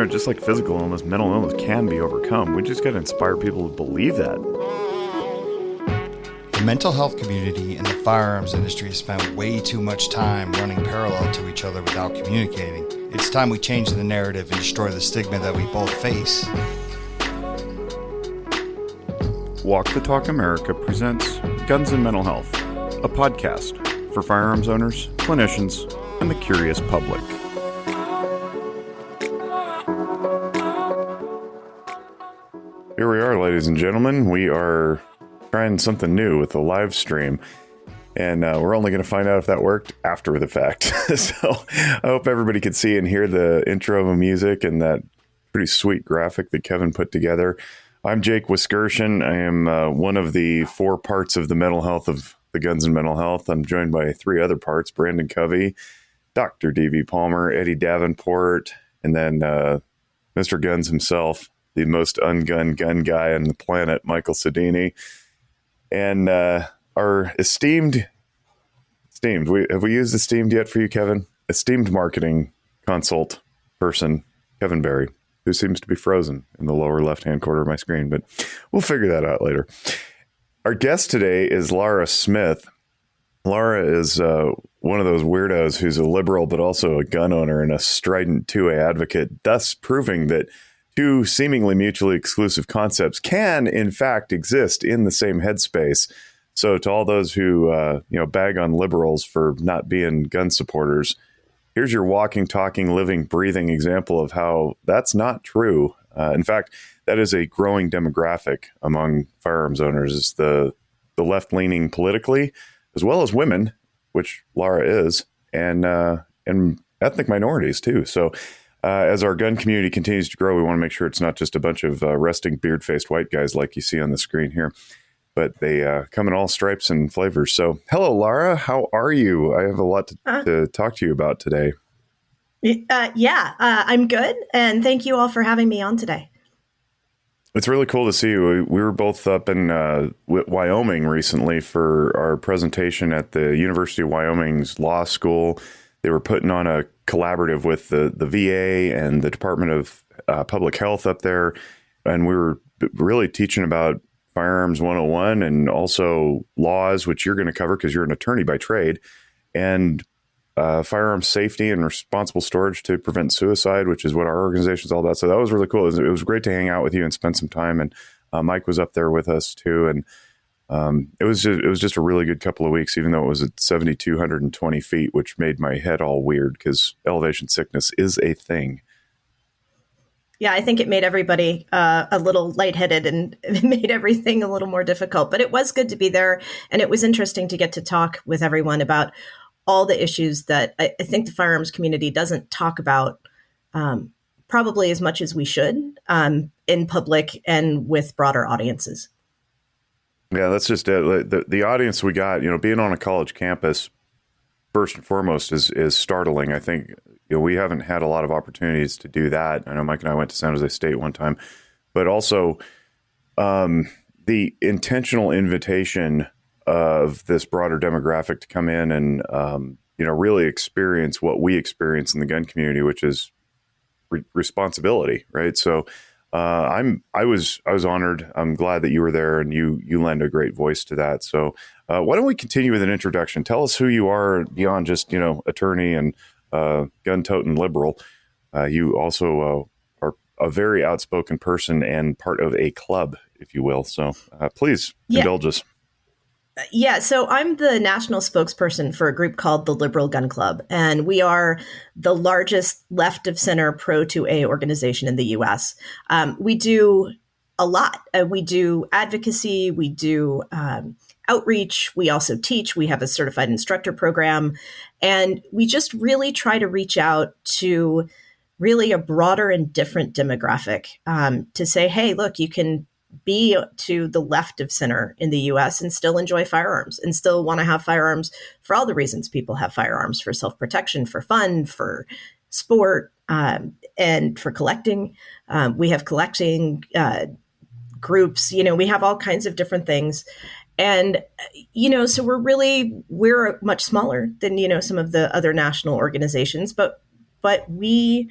just like physical illness, mental illness can be overcome. We just got to inspire people to believe that. The mental health community and the firearms industry spend way too much time running parallel to each other without communicating. It's time we change the narrative and destroy the stigma that we both face. Walk the Talk America presents Guns and Mental Health, a podcast for firearms owners, clinicians, and the curious public. Here we are, ladies and gentlemen. We are trying something new with the live stream, and we're only going to find out if that worked after the fact. So I hope everybody could see and hear the intro music and that pretty sweet graphic that Kevin put together. I'm Jake Wiskerson. I am one of the four parts of the mental health of the Guns and Mental Health. I'm joined by three other parts: Brandon Covey, Dr. D.V. Palmer, Eddie Davenport, and then Mr. Guns himself, the most ungunned gun guy on the planet, Michael Sedini. And our esteemed, have we used esteemed yet for you, Kevin? Esteemed marketing consult person, Kevin Berry, who seems to be frozen in the lower left-hand corner of my screen, but we'll figure that out later. Our guest today is Lara Smith. Lara is one of those weirdos who's a liberal, but also a gun owner and a strident 2A advocate, thus proving that two seemingly mutually exclusive concepts can, in fact, exist in the same headspace. So to all those who, bag on liberals for not being gun supporters, here's your walking, talking, living, breathing example of how that's not true. In fact, that is a growing demographic among firearms owners, is the left-leaning politically, as well as women, which Lara is, and ethnic minorities too. So as our gun community continues to grow, we want to make sure it's not just a bunch of resting beard-faced white guys like you see on the screen here, but they come in all stripes and flavors. So hello, Lara. How are you? I have a lot to talk to you about today. I'm good. And thank you all for having me on today. It's really cool to see you. We were both up in Wyoming recently for our presentation at the University of Wyoming's law school. They were putting on a collaborative with the VA and the Department of Public Health up there. And we were really teaching about Firearms 101 and also laws, which you're going to cover because you're an attorney by trade, and firearms safety and responsible storage to prevent suicide, which is what our organization is all about. So that was really cool. It was great to hang out with you and spend some time. And Mike was up there with us too. And it was just a really good couple of weeks, even though it was at 7,220 feet, which made my head all weird because elevation sickness is a thing. Yeah, I think it made everybody a little lightheaded and made everything a little more difficult. But it was good to be there. And it was interesting to get to talk with everyone about all the issues that I think the firearms community doesn't talk about probably as much as we should in public and with broader audiences. Yeah, that's just it. The audience we got, being on a college campus, first and foremost, is startling. I think we haven't had a lot of opportunities to do that. I know Mike and I went to San Jose State one time, but also the intentional invitation of this broader demographic to come in and really experience what we experience in the gun community, which is responsibility, right? So I was honored. I'm glad that you were there and you lend a great voice to that. So why don't we continue with an introduction? Tell us who you are beyond just attorney and gun-toting liberal. You also are a very outspoken person and part of a club, if you will. So please indulge us. Yeah, so I'm the national spokesperson for a group called the Liberal Gun Club, and we are the largest left-of-center pro-2A organization in the U.S. We do a lot. We do advocacy, we do outreach, we also teach, we have a certified instructor program, and we just really try to reach out to really a broader and different demographic to say, hey, look, you can be to the left of center in the U.S. and still enjoy firearms and still want to have firearms for all the reasons people have firearms: for self-protection, for fun, for sport, and for collecting. We have collecting groups, we have all kinds of different things. And, so we're much smaller than, some of the other national organizations, but we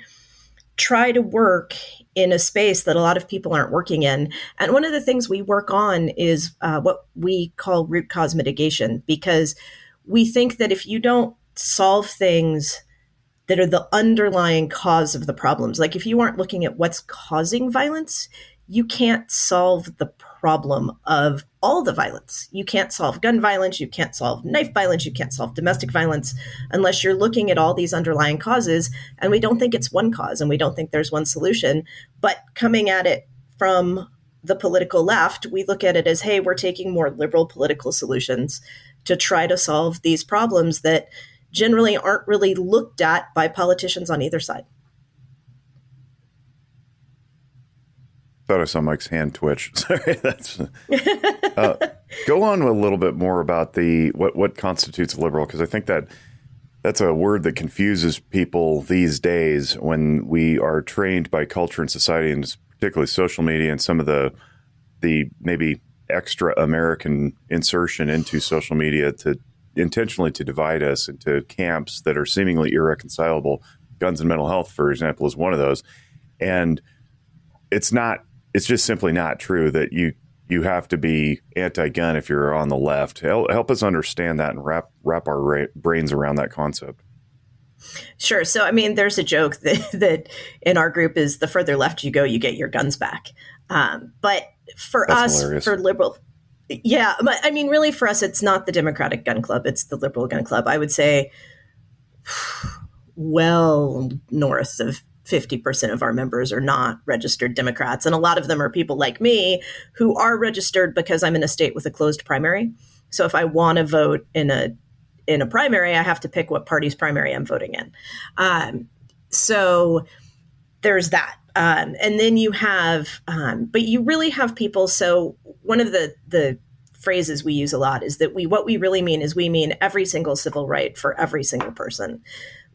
try to work in a space that a lot of people aren't working in. And one of the things we work on is what we call root cause mitigation, because we think that if you don't solve things that are the underlying cause of the problems, like if you aren't looking at what's causing violence, you can't solve the problem of all the violence. You can't solve gun violence, you can't solve knife violence, you can't solve domestic violence unless you're looking at all these underlying causes. And we don't think it's one cause and we don't think there's one solution. But coming at it from the political left, we look at it as, hey, we're taking more liberal political solutions to try to solve these problems that generally aren't really looked at by politicians on either side. Thought I saw Mike's hand twitch. Sorry, that's go on a little bit more about the what constitutes liberal, because I think that's a word that confuses people these days when we are trained by culture and society, and particularly social media and some of the maybe extra American insertion into social media to intentionally to divide us into camps that are seemingly irreconcilable. Guns and mental health, for example, is one of those, and it's just simply not true that you have to be anti-gun if you're on the left. Help us understand that and wrap our brains around that concept. Sure. So, I mean, there's a joke that in our group is the further left you go, you get your guns back. But for That's us, hilarious. for liberal, yeah, but I mean, really for us, it's not the Democratic Gun Club. It's the Liberal Gun Club. I would say well north of 50% of our members are not registered Democrats. And a lot of them are people like me who are registered because I'm in a state with a closed primary. So if I want to vote in a primary, I have to pick what party's primary I'm voting in. So there's that. And then you have, but you really have people. So one of the phrases we use a lot is that what we really mean is we mean every single civil right for every single person.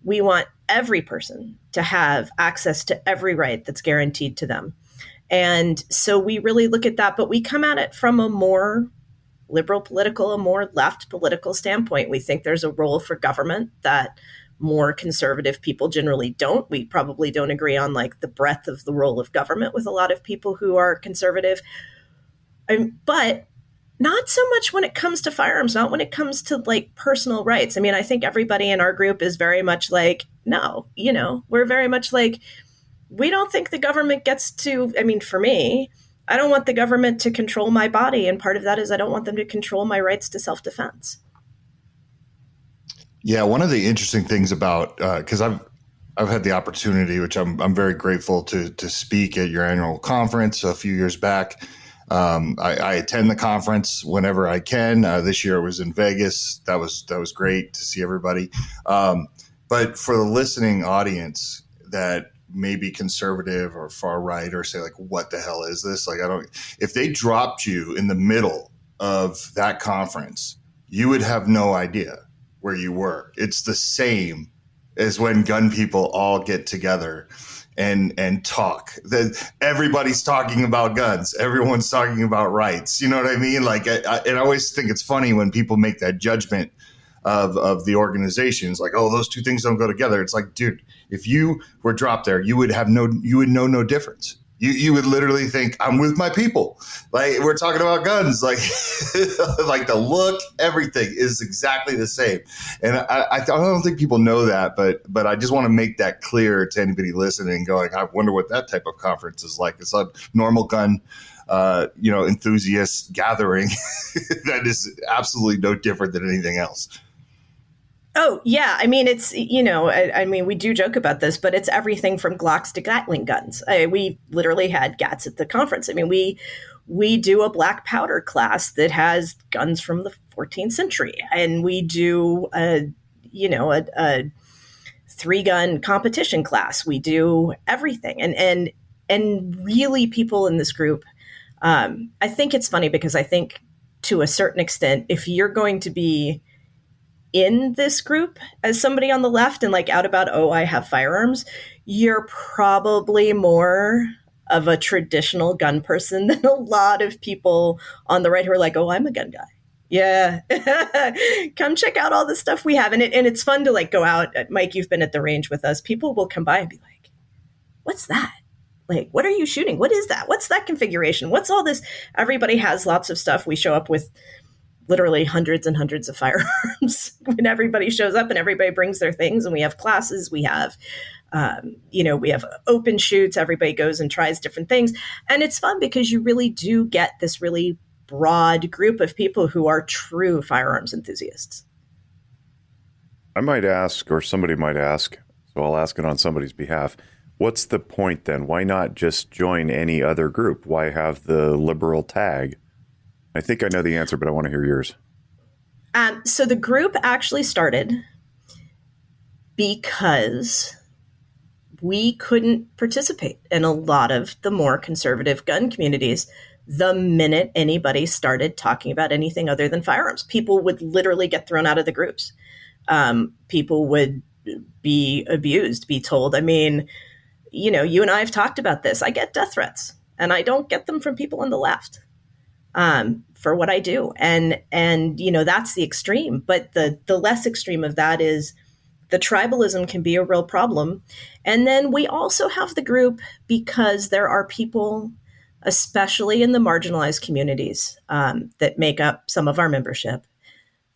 We want every person to have access to every right that's guaranteed to them. And so we really look at that, but we come at it from a more liberal political, a more left political standpoint. We think there's a role for government that more conservative people generally don't. We probably don't agree on like the breadth of the role of government with a lot of people who are conservative. But not so much when it comes to firearms, not when it comes to like personal rights. I mean, I think everybody in our group is very much like, no, we're very much like, we don't think the government gets to, I mean, for me, I don't want the government to control my body. And part of that is I don't want them to control my rights to self-defense. Yeah, one of the interesting things about, because I've had the opportunity, which I'm very grateful to speak at your annual conference a few years back. I attend the conference whenever I can. This year it was in Vegas. That was great to see everybody. But for the listening audience that may be conservative or far right or say like, what the hell is this? Like, if they dropped you in the middle of that conference, you would have no idea where you were. It's the same as when gun people all get together and talk. Everybody's talking about guns. Everyone's talking about rights. You know what I mean? Like, and I always think it's funny when people make that judgment of the organizations, like, oh, those two things don't go together. It's like, dude, if you were dropped there, you would know no difference. You would literally think, I'm with my people. Like, we're talking about guns. Like, like the look, everything is exactly the same. And I don't think people know that, but I just want to make that clear to anybody listening, going, I wonder what that type of conference is like. It's a normal gun, enthusiast gathering that is absolutely no different than anything else. Oh, yeah. I mean, it's, I mean, we do joke about this, but it's everything from Glocks to Gatling guns. We literally had GATs at the conference. I mean, we do a black powder class that has guns from the 14th century. And we do a 3-gun competition class. We do everything. And really people in this group, I think it's funny because I think to a certain extent, if you're going to be in this group as somebody on the left and like out about, oh, I have firearms, you're probably more of a traditional gun person than a lot of people on the right who are like, oh, I'm a gun guy. Yeah. Come check out all the stuff we have. And it's fun to like go out. Mike, you've been at the range with us. People will come by and be like, what's that? Like, what are you shooting? What is that? What's that configuration? What's all this? Everybody has lots of stuff. We show up with literally hundreds and hundreds of firearms when everybody shows up, and everybody brings their things, and we have classes. We have, we have open shoots. Everybody goes and tries different things. And it's fun because you really do get this really broad group of people who are true firearms enthusiasts. I might ask, or somebody might ask, so I'll ask it on somebody's behalf. What's the point then? Why not just join any other group? Why have the liberal tag? I think I know the answer, but I want to hear yours. So the group actually started because we couldn't participate in a lot of the more conservative gun communities the minute anybody started talking about anything other than firearms. People would literally get thrown out of the groups. People would be abused, be told. I mean, you and I have talked about this. I get death threats, and I don't get them from people on the left for what I do. And that's the extreme. But the less extreme of that is the tribalism can be a real problem. And then we also have the group because there are people, especially in the marginalized communities that make up some of our membership,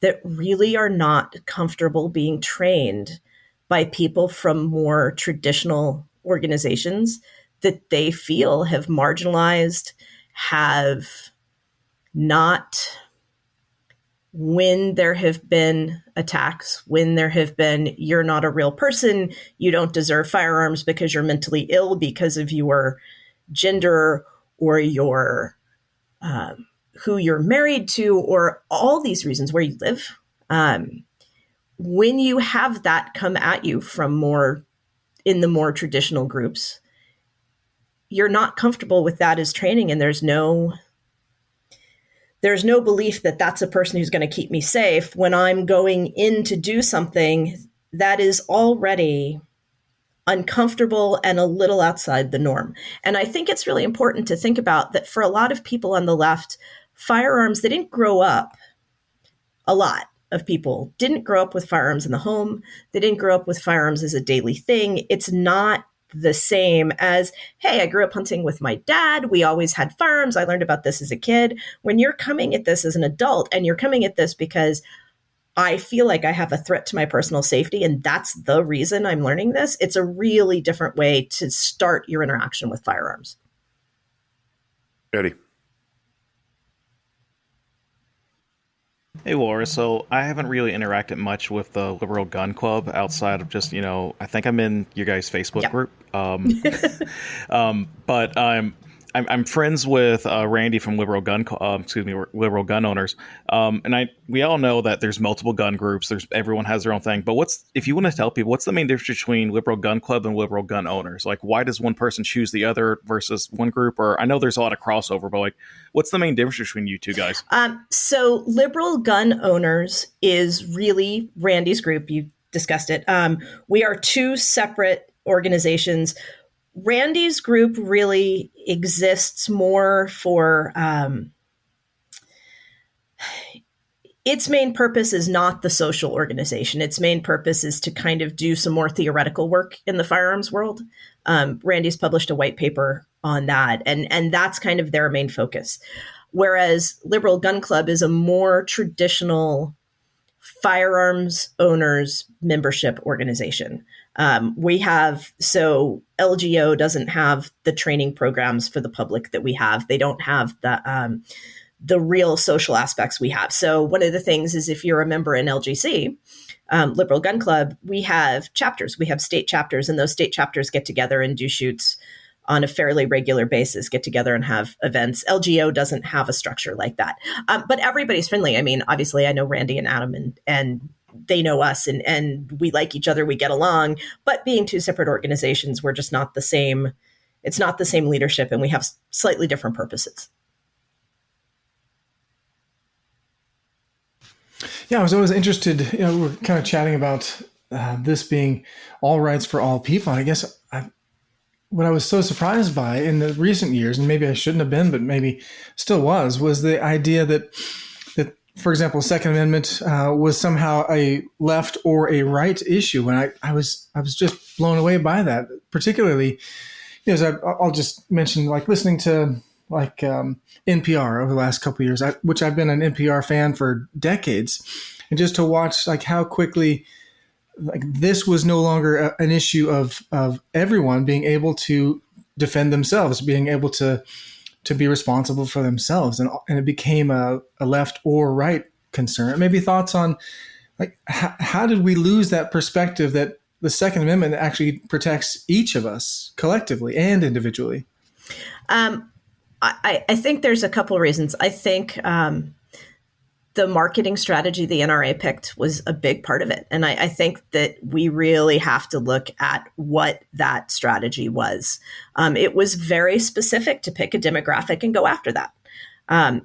that really are not comfortable being trained by people from more traditional organizations that they feel have marginalized, have not, when there have been attacks, when there have been, you're not a real person, you don't deserve firearms because you're mentally ill because of your gender or your who you're married to, or all these reasons where you live. When you have that come at you from in the more traditional groups, you're not comfortable with that as training, and there's no belief that that's a person who's going to keep me safe when I'm going in to do something that is already uncomfortable and a little outside the norm. And I think it's really important to think about that for a lot of people on the left, firearms, they didn't grow up, a lot of people didn't grow up with firearms in the home. They didn't grow up with firearms as a daily thing. It's not the same as, hey, I grew up hunting with my dad. We always had firearms. I learned about this as a kid. When you're coming at this as an adult, and you're coming at this because I feel like I have a threat to my personal safety, and that's the reason I'm learning this, it's a really different way to start your interaction with firearms. Eddie. Hey, Laura. So I haven't really interacted much with the Liberal Gun Club outside of just, I think I'm in your guys' Facebook group. But I'm friends with Randy from Liberal Gun Owners. And we all know that there's multiple gun groups. Everyone has their own thing. But if you want to tell people, what's the main difference between Liberal Gun Club and Liberal Gun Owners? Like, why does one person choose the other versus one group? Or I know there's a lot of crossover, but like, what's the main difference between you two guys? So Liberal Gun Owners is really Randy's group. You discussed it. We are two separate organizations. Randy's group really exists more for its main purpose is not the social organization. Its main purpose is to kind of do some more theoretical work in the firearms world. Randy's published a white paper on that, and that's kind of their main focus. Whereas Liberal Gun Club is a more traditional firearms owners membership organization. LGO doesn't have the training programs for the public that we have. They don't have the real social aspects we have. So one of the things is, if you're a member in LGC, Liberal Gun Club, we have chapters. We have state chapters, and those state chapters get together and do shoots on a fairly regular basis, get together and have events. LGO doesn't have a structure like that. But everybody's friendly. I mean, obviously I know Randy and Adam, and they know us, and we like each other, we get along, but being two separate organizations, we're just not the same. It's not the same leadership, and we have slightly different purposes. Yeah, I was always interested, we're kind of chatting about this being all rights for all people. I guess what I was so surprised by in the recent years, and maybe I shouldn't have been, but maybe still was the idea that, for example, Second Amendment was somehow a left or a right issue. And I was just blown away by that, particularly I'll just mention like listening to like NPR over the last couple of years, which I've been an NPR fan for decades, and just to watch like how quickly like this was no longer an issue of everyone being able to defend themselves, being able to be responsible for themselves, and it became a left or right concern. Maybe thoughts on like how did we lose that perspective that the Second Amendment actually protects each of us collectively and individually? I think there's a couple of reasons. I think the marketing strategy the NRA picked was a big part of it. And I think that we really have to look at what that strategy was. It was very specific to pick a demographic and go after that.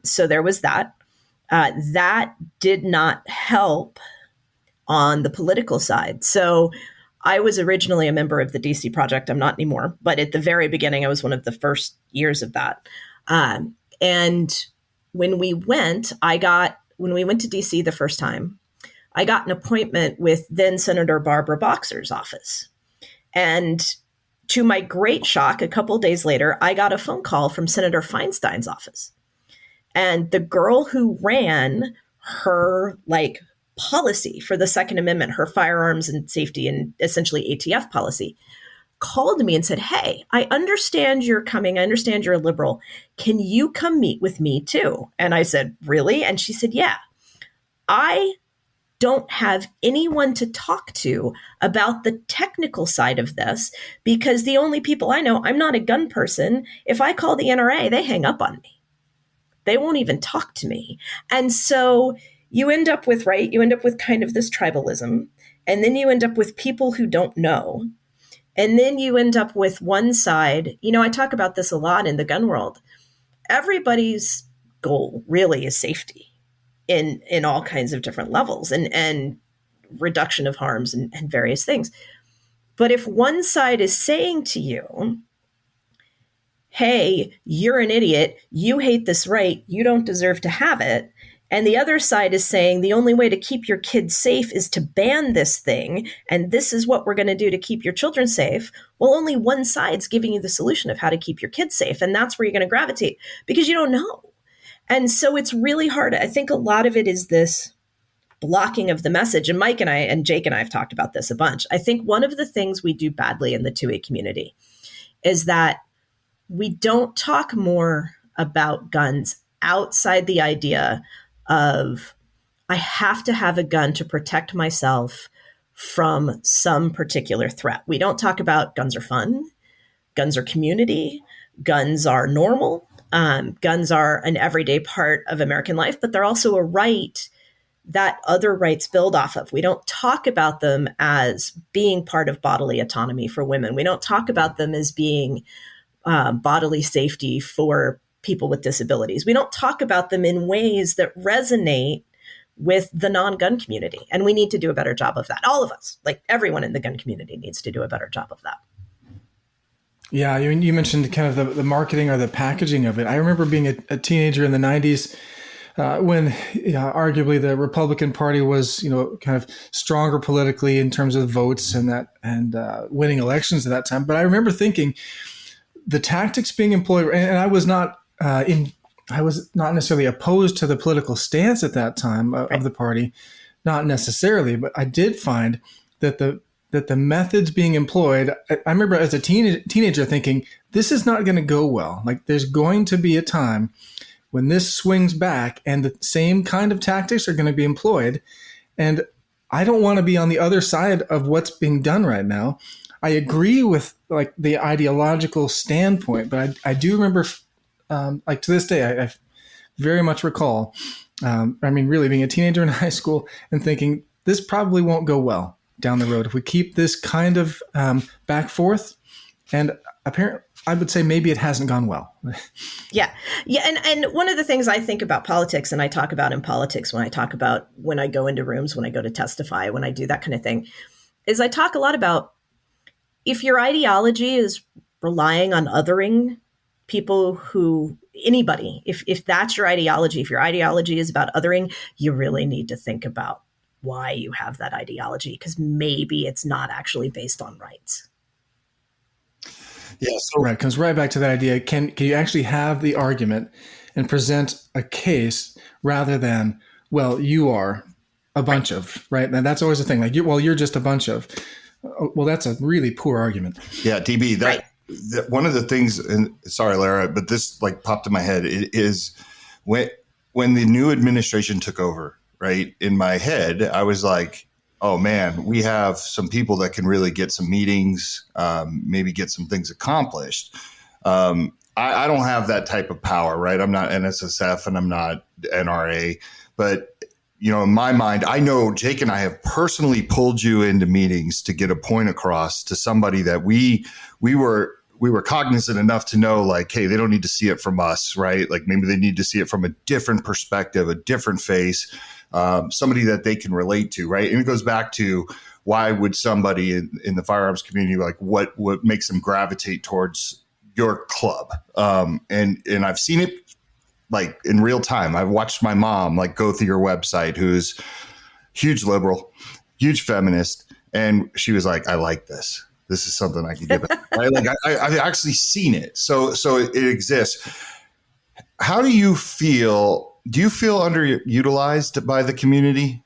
So there was that. That did not help on the political side. So I was originally a member of the DC Project. I'm not anymore. But at the very beginning, I was one of the first years of that. And when we went to DC the first time, I got an appointment with then Senator Barbara Boxer's office. And to my great shock, a couple of days later, I got a phone call from Senator Feinstein's office. And the girl who ran her like policy for the Second Amendment, her firearms and safety and essentially ATF policy, called me and said, "Hey, I understand you're coming. I understand you're a liberal. Can you come meet with me too?" And I said, "Really?" And she said, "Yeah, I don't have anyone to talk to about the technical side of this because the only people I know, I'm not a gun person. If I call the NRA, they hang up on me. They won't even talk to me." And so you end up with kind of this tribalism. And then you end up with people who don't know. And then you end up with one side. I talk about this a lot in the gun world. Everybody's goal really is safety in all kinds of different levels and reduction of harms and various things. But if one side is saying to you, "Hey, you're an idiot. You hate this right. You don't deserve to have it." And the other side is saying the only way to keep your kids safe is to ban this thing. And this is what we're going to do to keep your children safe. Well, only one side's giving you the solution of how to keep your kids safe. And that's where you're going to gravitate because you don't know. And so it's really hard. I think a lot of it is this blocking of the message. And Mike and I and Jake and I have talked about this a bunch. I think one of the things we do badly in the 2A community is that we don't talk more about guns outside the idea of I have to have a gun to protect myself from some particular threat. We don't talk about guns are fun, guns are community, guns are normal, guns are an everyday part of American life, but they're also a right that other rights build off of. We don't talk about them as being part of bodily autonomy for women. We don't talk about them as being bodily safety for people with disabilities. We don't talk about them in ways that resonate with the non-gun community. And we need to do a better job of that. All of us, like everyone in the gun community needs to do a better job of that. Yeah, you mentioned kind of the marketing or the packaging of it. I remember being a teenager in the 90s when arguably the Republican Party was, kind of stronger politically in terms of votes and winning elections at that time. But I remember thinking the tactics being employed, and I was not necessarily opposed to the political stance at that time of the party, not necessarily, but I did find that the methods being employed, I remember as a teenager thinking, this is not going to go well. Like there's going to be a time when this swings back and the same kind of tactics are going to be employed. And I don't want to be on the other side of what's being done right now. I agree with like the ideological standpoint, but I do remember like to this day, I very much recall, really being a teenager in high school and thinking this probably won't go well down the road if we keep this kind of back forth. And apparently, I would say maybe it hasn't gone well. Yeah. And one of the things I think about politics and I talk about in politics when I go into rooms, when I go to testify, when I do that kind of thing, is I talk a lot about if your ideology is relying on othering people anybody, if that's your ideology, if your ideology is about othering, you really need to think about why you have that ideology, because maybe it's not actually based on rights. Yeah. So Right. Comes right back to that idea. Can you actually have the argument and present a case rather than, well, you are a bunch of, right? And that's always the thing. Like, you're just a bunch of. Well, that's a really poor argument. yeah, DB, that one of the things, and sorry, Lara, but this like popped in my head is when the new administration took over, right? In my head, I was like, oh man, we have some people that can really get some meetings, maybe get some things accomplished. I don't have that type of power, right? I'm not NSSF and I'm not NRA, but you know, in my mind, I know Jake and I have personally pulled you into meetings to get a point across to somebody that we were cognizant enough to know, like, hey, they don't need to see it from us, right? Like maybe they need to see it from a different perspective, a different face, somebody that they can relate to, right? And it goes back to why would somebody in the firearms community, like what makes them gravitate towards your club? And I've seen it like in real time. I've watched my mom like go through your website, who's huge liberal, huge feminist. And she was like, I like this. This is something I can give it. Right? Like I've actually seen it. So it exists. How do you feel? Do you feel underutilized by the community?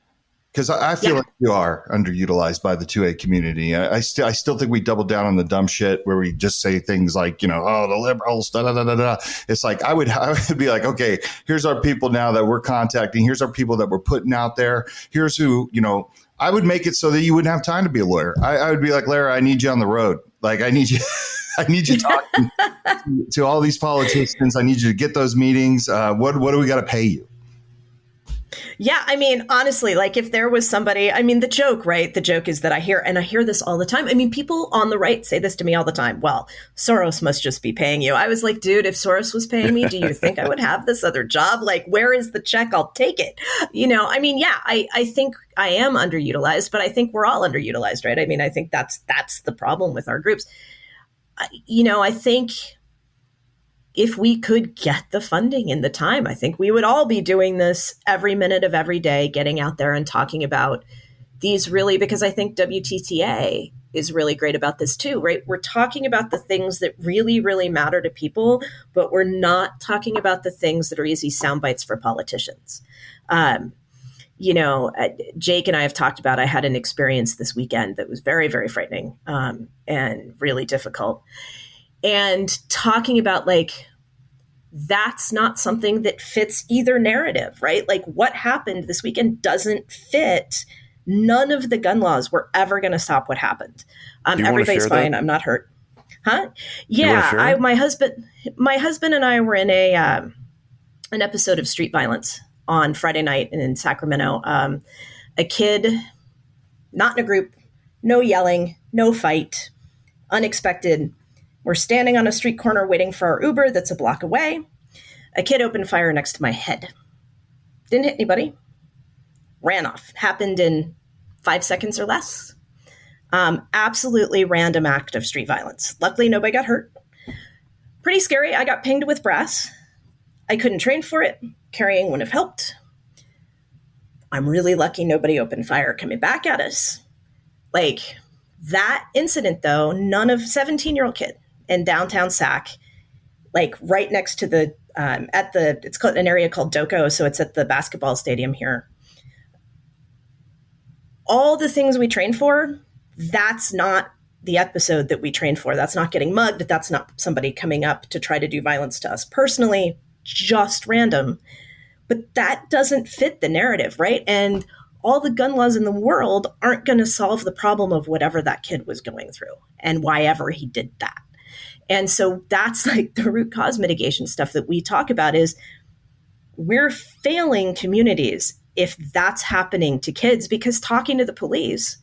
Because I feel like you are underutilized by the 2A community. I still think we double down on the dumb shit where we just say things like, you know, oh, the liberals, da da da da da. It's like I would be like, okay, here's our people now that we're contacting. Here's our people that we're putting out there. Here's who, you know. I would make it so that you wouldn't have time to be a lawyer. I would be like, Lara, I need you on the road. Like I need you. I need you talking to all these politicians. I need you to get those meetings. What do we got to pay you? Yeah, I mean, honestly, like if there was somebody, I mean, the joke, right? The joke is that I hear this all the time. I mean, people on the right say this to me all the time. Well, Soros must just be paying you. I was like, dude, if Soros was paying me, do you think I would have this other job? Like, where is the check? I'll take it. You know, I mean, yeah, I think I am underutilized, but I think we're all underutilized, right? I mean, I think that's the problem with our groups. You know, I think if we could get the funding and the time, I think we would all be doing this every minute of every day, getting out there and talking about these really, because I think WTTA is really great about this too, right? We're talking about the things that really, really matter to people, but we're not talking about the things that are easy sound bites for politicians. You know, Jake and I have talked about, I had an experience this weekend that was very, very frightening and really difficult. And talking about like, that's not something that fits either narrative, right? Like what happened this weekend doesn't fit. None of the gun laws were ever going to stop what happened. Everybody's fine. I'm not hurt. Huh? Yeah. My husband and I were in an episode of Street Violence on Friday night in Sacramento. A kid, not in a group, no yelling, no fight, unexpected. We're standing on a street corner waiting for our Uber that's a block away. A kid opened fire next to my head. Didn't hit anybody. Ran off. Happened in 5 seconds or less. Absolutely random act of street violence. Luckily, nobody got hurt. Pretty scary. I got pinged with brass. I couldn't train for it. Carrying wouldn't have helped. I'm really lucky nobody opened fire coming back at us. Like that incident, though, none of 17-year-old kid in downtown Sac, like right next to the it's called an area called Doco, so it's at the basketball stadium here. All the things we train for, that's not the episode that we train for. That's not getting mugged. That's not somebody coming up to try to do violence to us personally, just random. But that doesn't fit the narrative, right? And all the gun laws in the world aren't going to solve the problem of whatever that kid was going through and why ever he did that. And so that's like the root cause mitigation stuff that we talk about is we're failing communities if that's happening to kids, because talking to the police,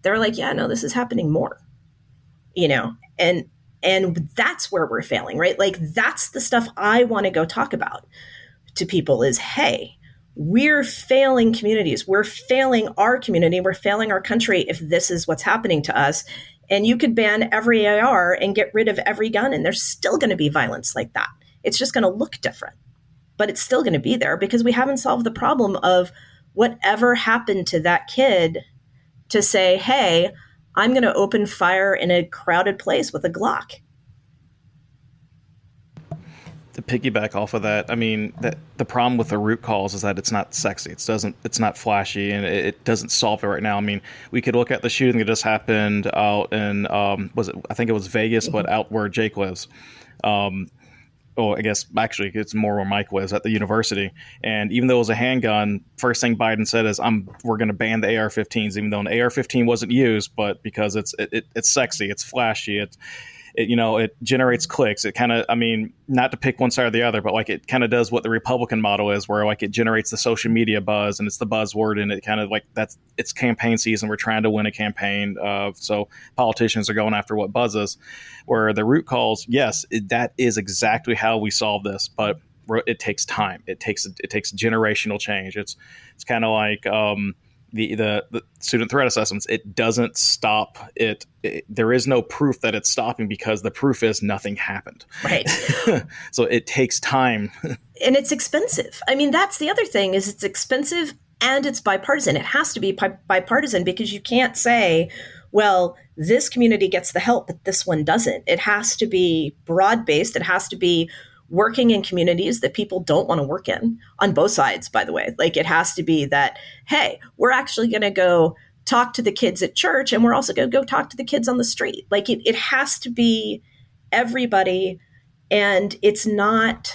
they're like, yeah, no, this is happening more, you know, and that's where we're failing, right? Like that's the stuff I want to go talk about to people is, hey, we're failing communities. We're failing our community. We're failing our country if this is what's happening to us. And you could ban every AR and get rid of every gun, and there's still going to be violence like that. It's just going to look different, but it's still going to be there because we haven't solved the problem of whatever happened to that kid to say, hey, I'm going to open fire in a crowded place with a Glock. To piggyback off of that, I mean, that the problem with the root cause is that it's not sexy. It's not flashy, and it doesn't solve it right now. I mean, we could look at the shooting that just happened out in I think it was Vegas, but out where Jake lives. I guess actually it's more where Mike lives at the university. And even though it was a handgun, first thing Biden said is, we're going to ban the AR-15s, even though an AR-15 wasn't used, but because it's sexy, it's flashy, it generates clicks. It kind of, I mean, not to pick one side or the other, but like it kind of does what the Republican model is, where like it generates the social media buzz and it's the buzzword, and it kind of like it's campaign season. We're trying to win a campaign. So politicians are going after what buzzes, where the root cause, yes, that is exactly how we solve this, but it takes time. It takes generational change. It's kind of like, the student threat assessments, it doesn't stop it. There is no proof that it's stopping, because the proof is nothing happened. Right. So it takes time. And it's expensive. I mean, that's the other thing, is it's expensive and it's bipartisan. It has to be bipartisan, because you can't say, well, this community gets the help, but this one doesn't. It has to be broad-based. It has to be working in communities that people don't want to work in, on both sides, by the way. Like, it has to be that, hey, we're actually going to go talk to the kids at church, and we're also going to go talk to the kids on the street. Like, it has to be everybody. And it's not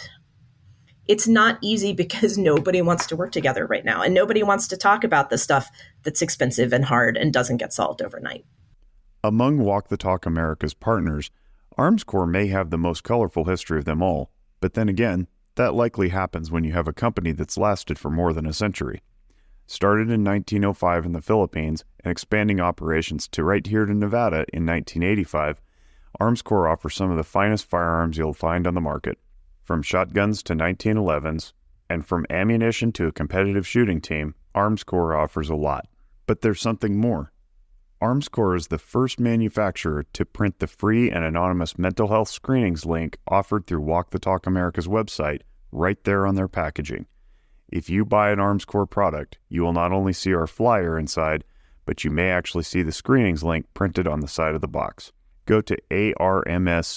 easy, because nobody wants to work together right now. And nobody wants to talk about the stuff that's expensive and hard and doesn't get solved overnight. Among Walk the Talk America's partners, ArmsCorps may have the most colorful history of them all, but then again, that likely happens when you have a company that's lasted for more than a century. Started in 1905 in the Philippines and expanding operations to right here to Nevada in 1985, ArmsCorps offers some of the finest firearms you'll find on the market, from shotguns to 1911s, and from ammunition to a competitive shooting team. ArmsCorps offers a lot. But there's something more. ArmsCorps is the first manufacturer to print the free and anonymous mental health screenings link offered through Walk the Talk America's website right there on their packaging. If you buy an ArmsCorps product, you will not only see our flyer inside, but you may actually see the screenings link printed on the side of the box. Go to armscor.com,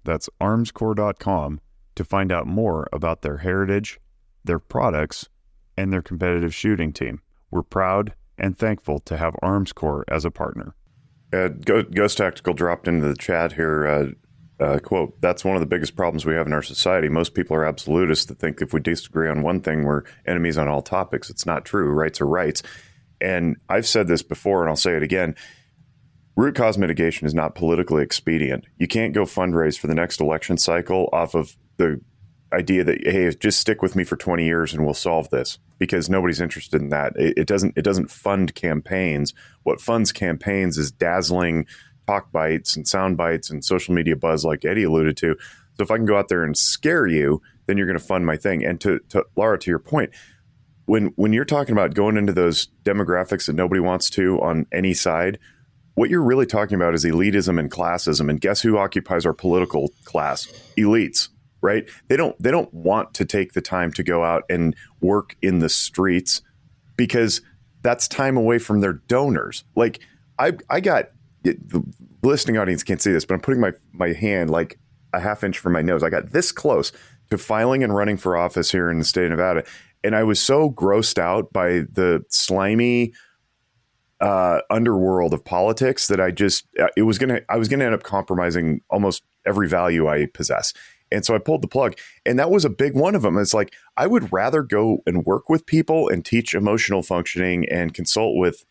that's armscorps.com, to find out more about their heritage, their products, and their competitive shooting team. We're proud and thankful to have ArmsCorps as a partner. Ghost Tactical dropped into the chat here, quote, "That's one of the biggest problems we have in our society. Most people are absolutists that think if we disagree on one thing, we're enemies on all topics. It's not true. Rights are rights." And I've said this before, and I'll say it again. Root cause mitigation is not politically expedient. You can't go fundraise for the next election cycle off of the idea that, hey, just stick with me for 20 years and we'll solve this, because nobody's interested in that. It doesn't fund campaigns. What funds campaigns is dazzling talk bites and sound bites and social media buzz, like Eddie alluded to. So if I can go out there and scare you, then you're going to fund my thing. And to Lara, to your point, when you're talking about going into those demographics that nobody wants to on any side, what you're really talking about is elitism and classism. And guess who occupies our political class? Elites. Right? They don't want to take the time to go out and work in the streets, because that's time away from their donors. Like I got, the listening audience can't see this, but I'm putting my hand like a half inch from my nose. I got this close to filing and running for office here in the state of Nevada. And I was so grossed out by the slimy underworld of politics that I was going to end up compromising almost every value I possess. And so I pulled the plug, and that was a big one of them. It's like, I would rather go and work with people and teach emotional functioning and consult with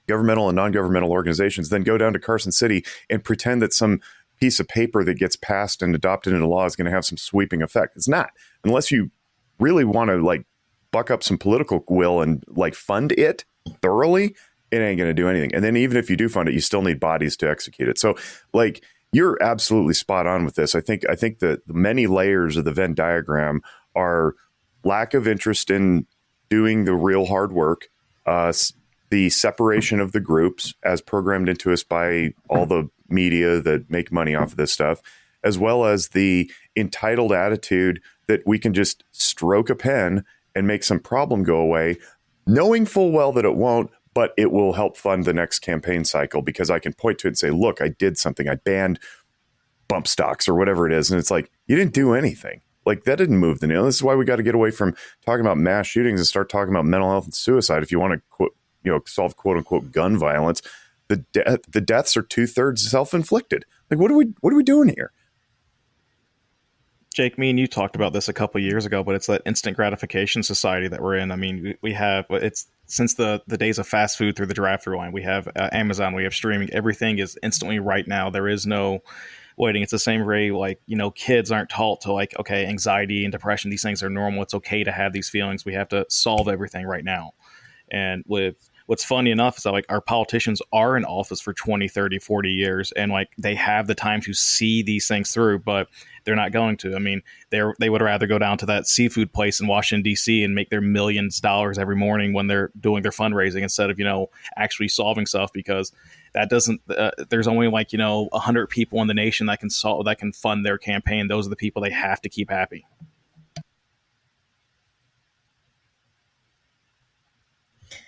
governmental and non-governmental organizations than go down to Carson City and pretend that some piece of paper that gets passed and adopted into law is going to have some sweeping effect. It's not, unless you really want to like buck up some political will and like fund it thoroughly. It ain't going to do anything. And then even if you do fund it, you still need bodies to execute it. So like, you're absolutely spot on with this. I think that the many layers of the Venn diagram are lack of interest in doing the real hard work, the separation of the groups as programmed into us by all the media that make money off of this stuff, as well as the entitled attitude that we can just stroke a pen and make some problem go away, knowing full well that it won't, but it will help fund the next campaign cycle, because I can point to it and say, look, I did something. I banned bump stocks or whatever it is. And it's like, You didn't do anything. Like, that didn't move the needle. This is why we got to get away from talking about mass shootings and start talking about mental health and suicide. If you want to solve quote unquote gun violence, the deaths are 2/3 self-inflicted. Like, what are we doing here? Jake, me and you talked about this a couple of years ago, but it's that instant gratification society that we're in. I mean, we have, it's since the days of fast food through the drive-through line. We have Amazon, we have streaming. Everything is instantly right now. There is no waiting. It's the same way, like, kids aren't taught to, like, okay, anxiety and depression, these things are normal. It's okay to have these feelings. We have to solve everything right now. And what's funny enough is that, like, our politicians are in office for 20, 30, 40 years, and, like, they have the time to see these things through, but they're not going to. I mean, they would rather go down to that seafood place in Washington, D.C. and make their millions of dollars every morning when they're doing their fundraising instead of, actually solving stuff, because that doesn't, there's only, like, 100 people in the nation that can fund their campaign. Those are the people they have to keep happy.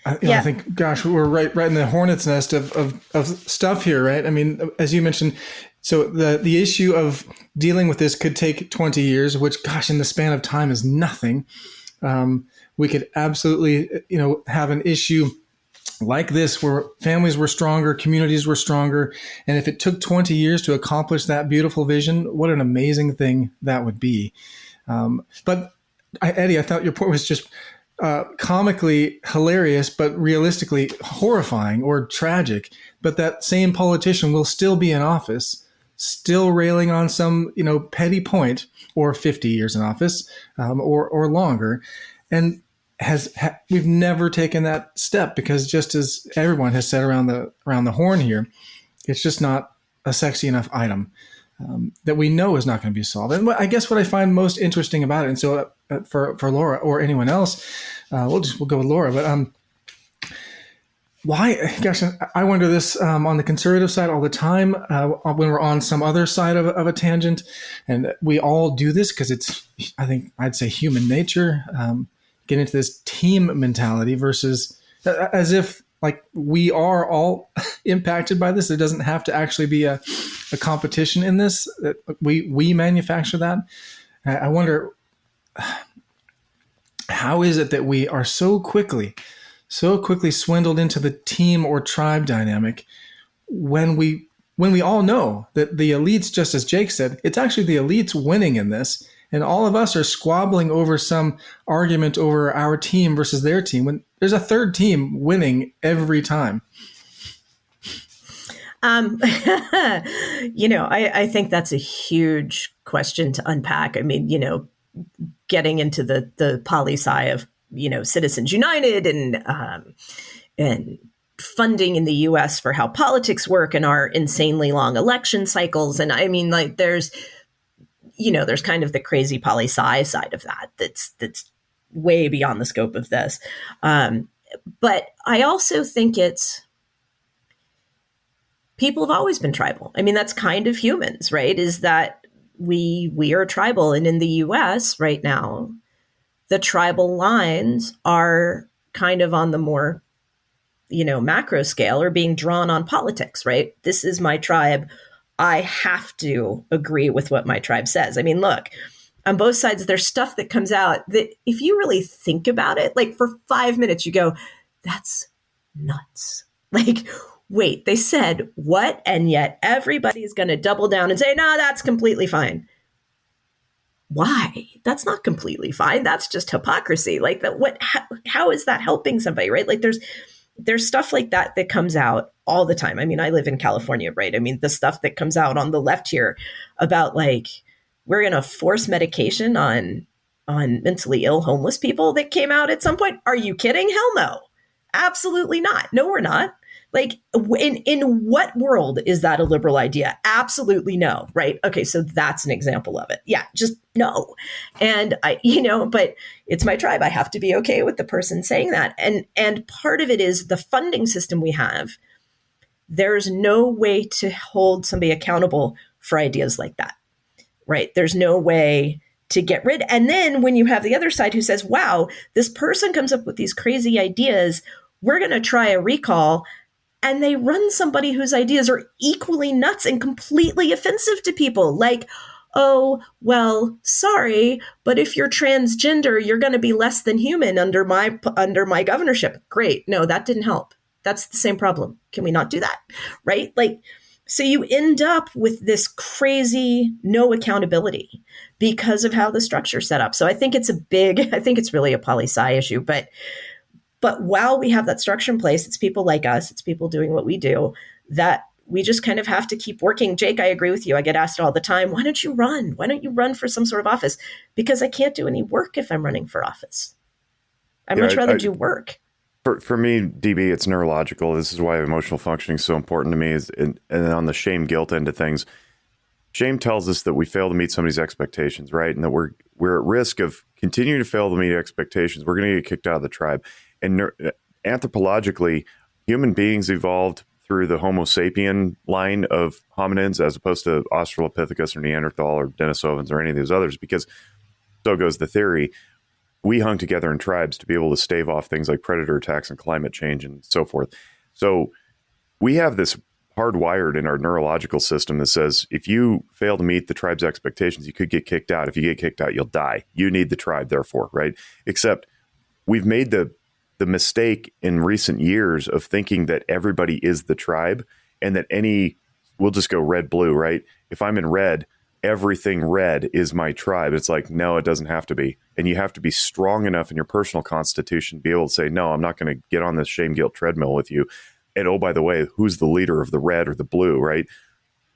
I think, gosh, we're right in the hornet's nest of stuff here, right? I mean, as you mentioned, so the issue of dealing with this could take 20 years, which, gosh, in the span of time is nothing. We could absolutely, have an issue like this where families were stronger, communities were stronger. And if it took 20 years to accomplish that beautiful vision, what an amazing thing that would be. But Eddie, I thought your point was just comically hilarious, but realistically horrifying or tragic. But that same politician will still be in office, still railing on some, petty point, or 50 years in office, or longer. And we've never taken that step, because just as everyone has said around the horn here, it's just not a sexy enough item that we know is not going to be solved. And I guess what I find most interesting about it, and so for Laura or anyone else, we'll go with Laura, but why? Gosh, I wonder this on the conservative side all the time when we're on some other side of a tangent, and we all do this because it's, I think I'd say, human nature. Get into this team mentality versus as if, like, we are all impacted by this. There doesn't have to actually be a competition in this. That we manufacture that. I wonder, how is it that we are so quickly swindled into the team or tribe dynamic when we all know that the elites, just as Jake said, it's actually the elites winning in this, and all of us are squabbling over some argument over our team versus their team, when there's a third team winning every time. I think that's a huge question to unpack. I mean, getting into the poli-sci of, Citizens United and funding in the U.S. for how politics work and our insanely long election cycles. And I mean, like, there's kind of the crazy poli-sci side of that that's way beyond the scope of this. But I also think people have always been tribal. I mean, that's kind of humans, right? Is that we are tribal. And in the U.S. right now, the tribal lines are kind of on the more, macro scale, or being drawn on politics, right? This is my tribe. I have to agree with what my tribe says. I mean, look, on both sides, there's stuff that comes out that if you really think about it, like, for 5 minutes, you go, that's nuts. Like, wait, they said what? And yet everybody's going to double down and say, no, that's completely fine. Why? That's not completely fine. That's just hypocrisy. Like, that. How is that helping somebody, right? Like, there's stuff like that comes out all the time. I mean, I live in California, right? I mean, the stuff that comes out on the left here about, like, we're going to force medication on mentally ill homeless people that came out at some point. Are you kidding? Hell no. Absolutely not. No, we're not. Like, in what world is that a liberal idea? Absolutely no, right? Okay, so that's an example of it. Yeah, just no. And but it's my tribe. I have to be okay with the person saying that. And part of it is the funding system we have. There's no way to hold somebody accountable for ideas like that, right? There's no way to get rid. And then when you have the other side who says, wow, this person comes up with these crazy ideas, we're going to try a recall. And they run somebody whose ideas are equally nuts and completely offensive to people. Like, oh, well, sorry, but if you're transgender, you're going to be less than human under my governorship. Great. No, that didn't help. That's the same problem. Can we not do that? Right? Like, so you end up with this crazy no accountability because of how the structure's set up. So I think it's really a poli-sci issue, but while we have that structure in place, it's people like us, it's people doing what we do, that we just kind of have to keep working. Jake, I agree with you. I get asked all the time, why don't you run? Why don't you run for some sort of office? Because I can't do any work if I'm running for office. I'd much rather do work. For me, DB, it's neurological. This is why emotional functioning is so important to me. And on the shame guilt end of things, shame tells us that we fail to meet somebody's expectations, right? And that we're at risk of continuing to fail to meet expectations. We're going to get kicked out of the tribe. And anthropologically, human beings evolved through the Homo sapien line of hominins as opposed to Australopithecus or Neanderthal or Denisovans or any of those others, because so goes the theory. We hung together in tribes to be able to stave off things like predator attacks and climate change and so forth. So we have this hardwired in our neurological system that says if you fail to meet the tribe's expectations, you could get kicked out. If you get kicked out, you'll die. You need the tribe, therefore, right? Except we've made the mistake in recent years of thinking that everybody is the tribe and that we'll just go red, blue, right? If I'm in red, everything red is my tribe. It's like, no, it doesn't have to be. And you have to be strong enough in your personal constitution to be able to say, no, I'm not going to get on this shame guilt treadmill with you. And oh, by the way, who's the leader of the red or the blue, right?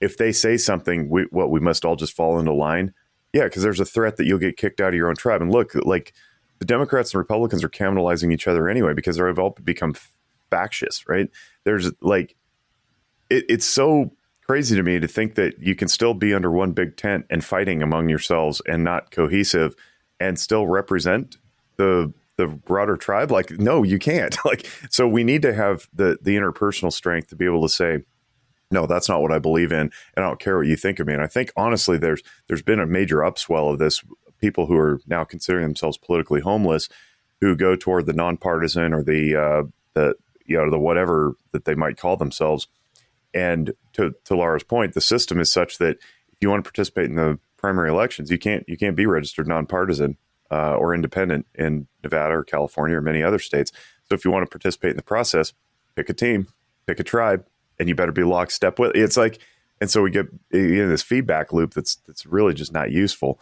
If they say something, we must all just fall into line. Yeah, because there's a threat that you'll get kicked out of your own tribe. And look, like the Democrats and Republicans are cannibalizing each other anyway because they've all become factious, right? There's like, it's so crazy to me to think that you can still be under one big tent and fighting among yourselves and not cohesive and still represent the broader tribe. Like, no, you can't. Like, so we need to have the interpersonal strength to be able to say, no, that's not what I believe in, and I don't care what you think of me. And I think honestly, there's been a major upswell of this. People who are now considering themselves politically homeless, who go toward the nonpartisan or the whatever that they might call themselves. And to Lara's point, the system is such that if you want to participate in the primary elections, you can't be registered nonpartisan or independent in Nevada or California or many other states. So if you want to participate in the process, pick a team, pick a tribe, and you better be lockstep with it. It's like, and so we get this feedback loop that's really just not useful.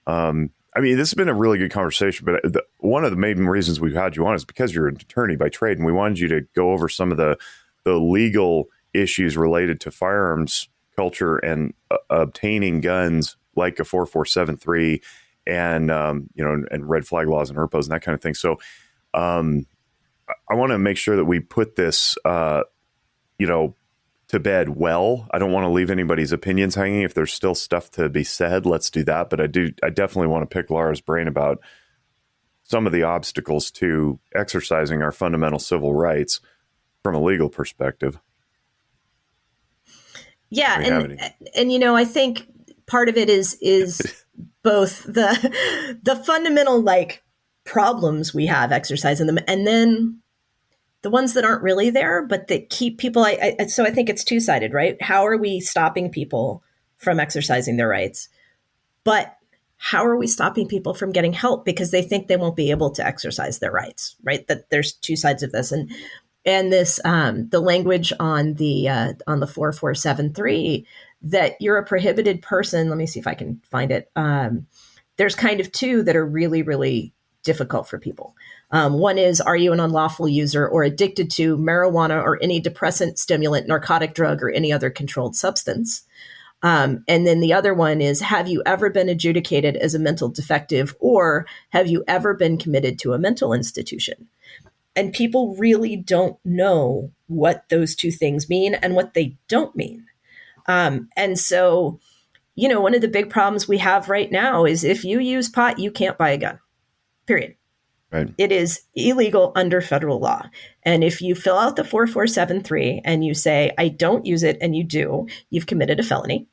I mean, this has been a really good conversation, but one of the main reasons we've had you on is because you're an attorney by trade, and we wanted you to go over some of the legal issues related to firearms culture and obtaining guns like a 4473 and and red flag laws and ERPOs and that kind of thing. So I want to make sure that we put this to bed well. I don't want to leave anybody's opinions hanging. If there's still stuff to be said, let's do that. But I definitely want to pick Lara's brain about some of the obstacles to exercising our fundamental civil rights from a legal perspective. Yeah, and I think part of it is both the fundamental like problems we have exercising them, and then the ones that aren't really there, but that keep people. So I think it's two-sided, right? How are we stopping people from exercising their rights? But how are we stopping people from getting help because they think they won't be able to exercise their rights, right? That there's two sides of this, and this the language on the 4473 that you're a prohibited person. Let me see if I can find it. There's kind of two that are really, really difficult for people. One is, are you an unlawful user or addicted to marijuana or any depressant, stimulant, narcotic drug, or any other controlled substance? And then the other one is, have you ever been adjudicated as a mental defective, or have you ever been committed to a mental institution? And people really don't know what those two things mean and what they don't mean. And so, one of the big problems we have right now is if you use pot, you can't buy a gun, period. Right. It is illegal under federal law. And if you fill out the 4473 and you say, I don't use it, and you do, you've committed a felony.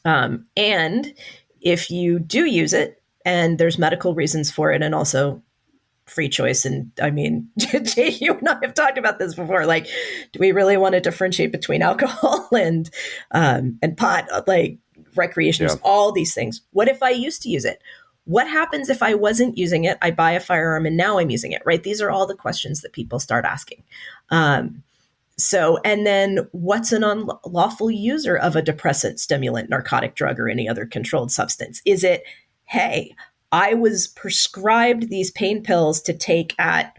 And if you do use it and there's medical reasons for it, and also free choice. And I mean, Jay, you and I have talked about this before. Like, do we really want to differentiate between alcohol and pot? Like, recreation use, Yeah. all these things. What if I used to use it? What happens if I wasn't using it? I buy a firearm and now I'm using it, right? These are all the questions that people start asking. And then what's an unlawful user of a depressant, stimulant, narcotic drug, or any other controlled substance? Is it, hey, I was prescribed these pain pills to take at,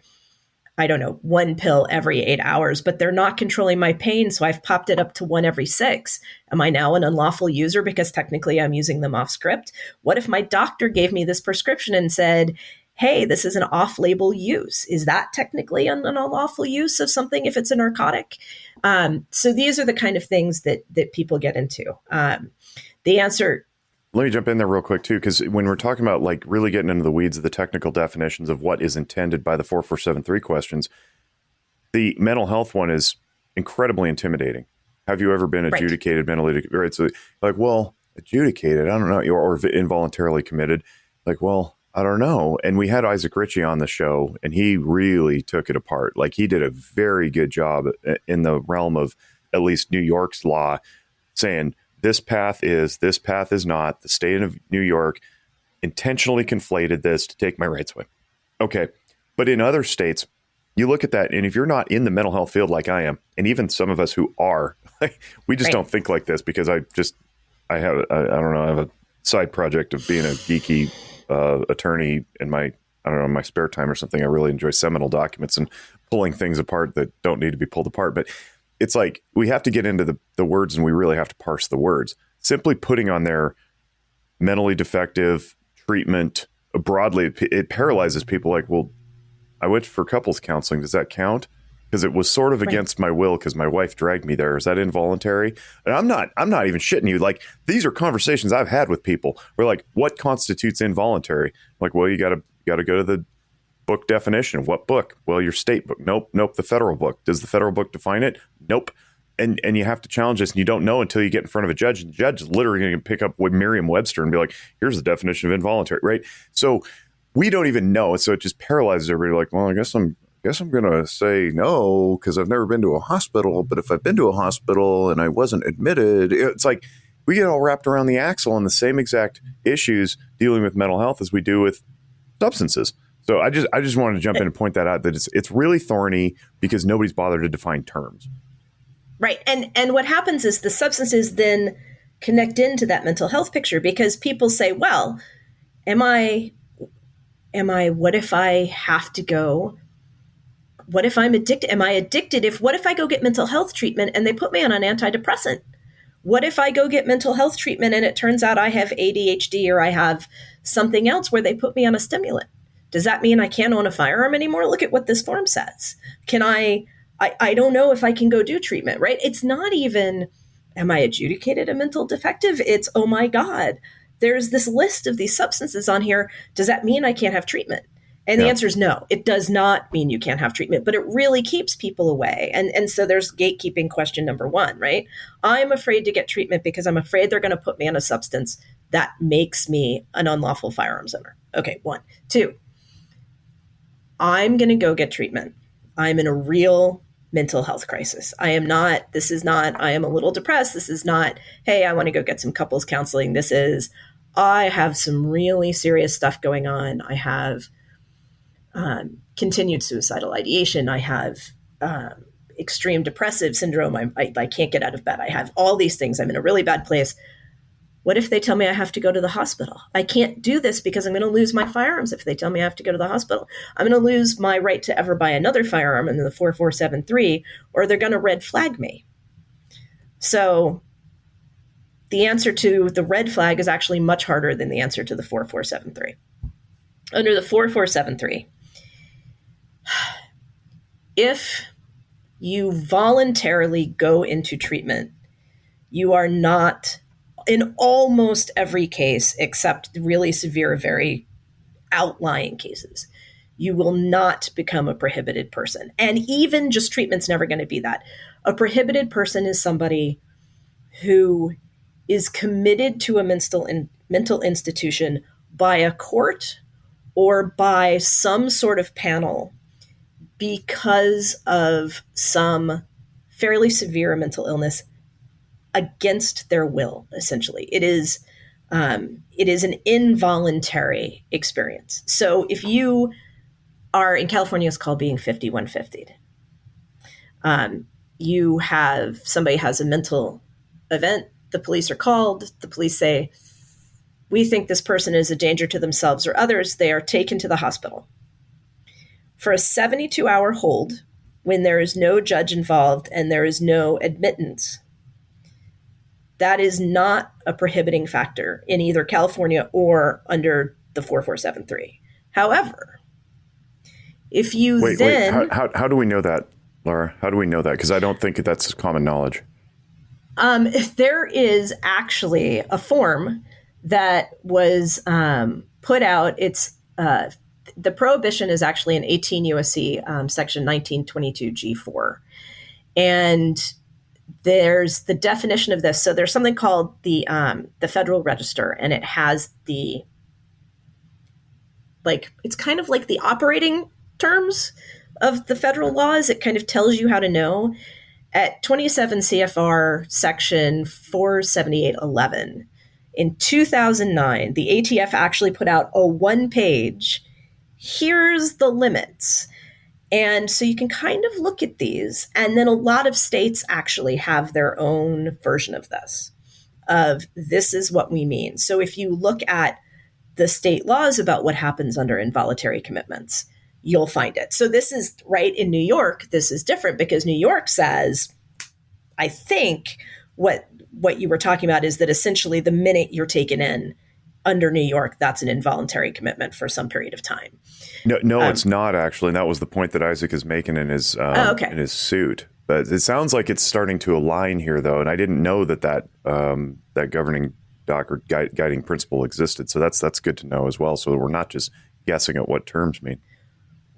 I don't know, 1 pill every 8 hours, but they're not controlling my pain. So I've popped it up to 1 every 6. Am I now an unlawful user because technically I'm using them off script? What if my doctor gave me this prescription and said, hey, this is an off-label use? Is that technically an unlawful use of something if it's a narcotic? So these are the kind of things that people get into. The answer... Let me jump in there real quick, too, because when we're talking about like really getting into the weeds of the technical definitions of what is intended by the 4473 questions, the mental health one is incredibly intimidating. Have you ever been adjudicated mentally? Right. So like, well, adjudicated, I don't know, or involuntarily committed. Like, well, I don't know. And we had Isaac Ritchie on the show, and he really took it apart. Like, he did a very good job in the realm of at least New York's law, saying, this path is not. The state of New York intentionally conflated this to take my rights away. Okay. But in other states, you look at that, and if you're not in the mental health field like I am, and even some of us who are, we just don't think like this because I have a side project of being a geeky attorney in my spare time or something. I really enjoy seminal documents and pulling things apart that don't need to be pulled apart. But it's like we have to get into the words, and we really have to parse the words. Simply putting on there mentally defective treatment broadly, it paralyzes people. Like, well, I went for couples counseling. Does that count? Because it was sort of against my will because my wife dragged me there. Is that involuntary? And I'm not even shitting you. Like, these are conversations I've had with people. We're like, what constitutes involuntary? I'm like, well, you got to go to the book definition. What book? Well, your state book. Nope. The federal book. Does the federal book define it? Nope. And you have to challenge this, and you don't know until you get in front of a judge. And the judge is literally going to pick up with Merriam-Webster and be like, here's the definition of involuntary, right? So we don't even know. So it just paralyzes everybody. Like, well, I guess I'm going to say no because I've never been to a hospital. But if I've been to a hospital and I wasn't admitted, it's like we get all wrapped around the axle on the same exact issues dealing with mental health as we do with substances. So I just wanted to jump in and point that out, that it's really thorny because nobody's bothered to define terms. Right. And what happens is the substances then connect into that mental health picture because people say, well, what if I have to go? What if I'm addicted? Am I addicted? What if I go get mental health treatment and they put me on an antidepressant? What if I go get mental health treatment and it turns out I have ADHD or I have something else where they put me on a stimulant? Does that mean I can't own a firearm anymore? Look at what this form says. I don't know if I can go do treatment, right? It's not even, am I adjudicated a mental defective? It's, oh my God, there's this list of these substances on here. Does that mean I can't have treatment? And the answer is no, it does not mean you can't have treatment, but it really keeps people away. And so there's gatekeeping question number 1, right? I'm afraid to get treatment because I'm afraid they're going to put me on a substance that makes me an unlawful firearms owner. Okay, 1. 2, I'm going to go get treatment. I'm in a real mental health crisis. I am a little depressed. This is not, hey, I want to go get some couples counseling. This is, I have some really serious stuff going on. I have continued suicidal ideation. I have extreme depressive syndrome. I can't get out of bed. I have all these things. I'm in a really bad place. What if they tell me I have to go to the hospital? I can't do this because I'm going to lose my firearms if they tell me I have to go to the hospital. I'm going to lose my right to ever buy another firearm in the 4473, or they're going to red flag me. So the answer to the red flag is actually much harder than the answer to the 4473. Under the 4473, if you voluntarily go into treatment, you are not, in almost every case, except really severe, very outlying cases, you will not become a prohibited person. And even just treatment's never going to be that. A prohibited person is somebody who is committed to a mental institution by a court or by some sort of panel because of some fairly severe mental illness against their will, essentially. It is an involuntary experience. So if you are, in California, it's called being 5150'd. You have, somebody has a mental event, the police are called, the police say, we think this person is a danger to themselves or others, they are taken to the hospital. For a 72-hour hold, when there is no judge involved and there is no admittance, that is not a prohibiting factor in either California or under the 4473. However, if you how do we know that, Lara? How do we know that? Because I don't think that's common knowledge. There is actually a form that was put out. It's the prohibition is actually in 18 USC section 1922 G4, and there's the definition of this. So there's something called the Federal Register, and it has it's kind of like the operating terms of the federal laws. It kind of tells you how to know. At 27 CFR section 478.11 in 2009, the ATF actually put out a one-page, here's the limits. And so you can kind of look at these. And then a lot of states actually have their own version of this, of this is what we mean. So if you look at the state laws about what happens under involuntary commitments, you'll find it. So this is right in New York. This is different because New York says, I think what you were talking about is that essentially the minute you're taken in under New York, that's an involuntary commitment for some period of time. No, it's not actually. And that was the point that Isaac is making in his in his suit. But it sounds like it's starting to align here, though. And I didn't know that governing doc or guiding principle existed. So that's good to know as well. So we're not just guessing at what terms mean.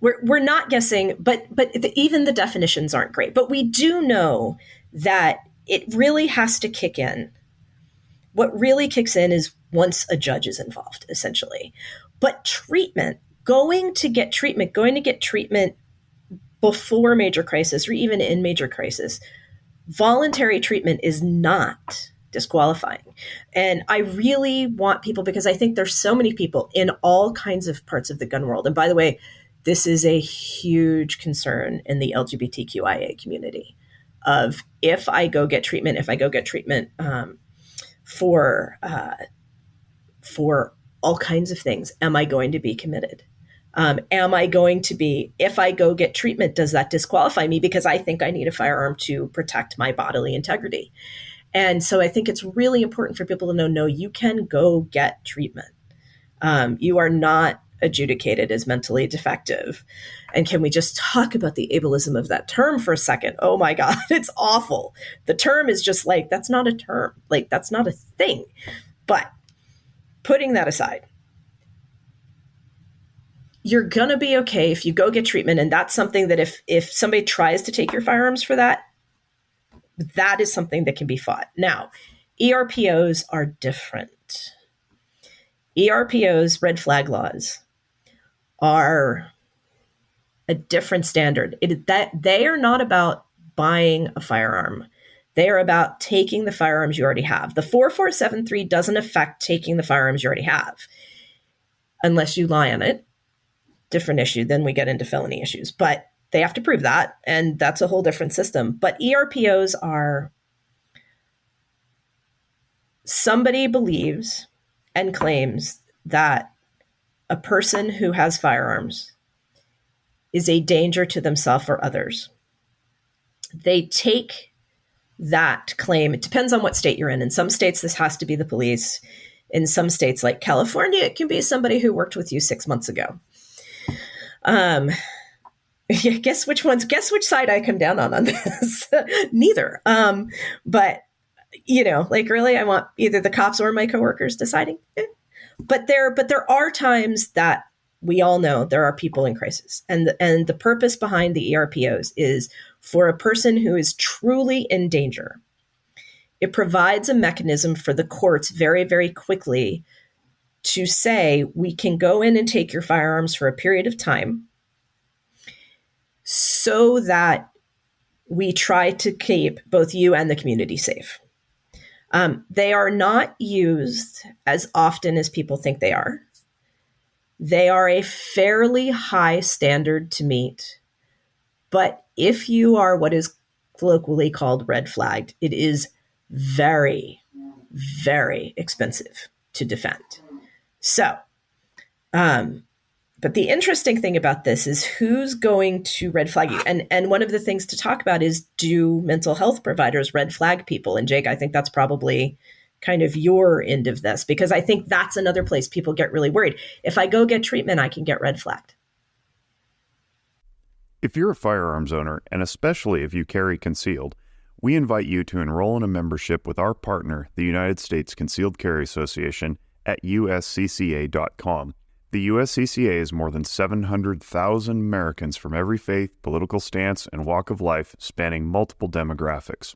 We're not guessing, but even the definitions aren't great. But we do know that it really has to kick in. What really kicks in is once a judge is involved, essentially. But treatment, going to get treatment before major crisis or even in major crisis, voluntary treatment is not disqualifying. And I really want people, because I think there's so many people in all kinds of parts of the gun world. And by the way, this is a huge concern in the LGBTQIA community of if I go get treatment for all kinds of things, am I going to be committed? Am I going to be, if I go get treatment, does that disqualify me because I think I need a firearm to protect my bodily integrity? And so I think it's really important for people to know, no, you can go get treatment. You are not adjudicated as mentally defective. And can we just talk about the ableism of that term for a second? Oh my God, it's awful. The term is just like, that's not a term. Like, that's not a thing. But putting that aside, you're going to be okay if you go get treatment. And that's something that if somebody tries to take your firearms for that, that is something that can be fought. Now, ERPOs are different. ERPOs, red flag laws, are a different standard. That they are not about buying a firearm. They are about taking the firearms you already have. The 4473 doesn't affect taking the firearms you already have, unless you lie on it. Different issue. Then we get into felony issues, but they have to prove that, and that's a whole different system. But ERPOs are somebody believes and claims that a person who has firearms is a danger to themselves or others. They take that claim. It depends on what state you're in. In some states, this has to be the police. In some states, like California, it can be somebody who worked with you 6 months ago. Guess which side I come down on this? Neither. But like really, I want either the cops or my coworkers deciding. But there are times that we all know there are people in crisis, and the purpose behind the ERPOs is for a person who is truly in danger. It provides a mechanism for the courts very, very quickly to say, we can go in and take your firearms for a period of time so that we try to keep both you and the community safe. They are not used as often as people think they are. They are a fairly high standard to meet. But if you are what is colloquially called red flagged, it is very, very expensive to defend. So, but the interesting thing about this is who's going to red flag you. And one of the things to talk about is, do mental health providers red flag people? And Jake, I think that's probably kind of your end of this, because I think that's another place people get really worried. If I go get treatment, I can get red flagged. If you're a firearms owner, and especially if you carry concealed, we invite you to enroll in a membership with our partner, the United States Concealed Carry Association, at uscca.com. The USCCA is more than 700,000 Americans from every faith, political stance, and walk of life, spanning multiple demographics.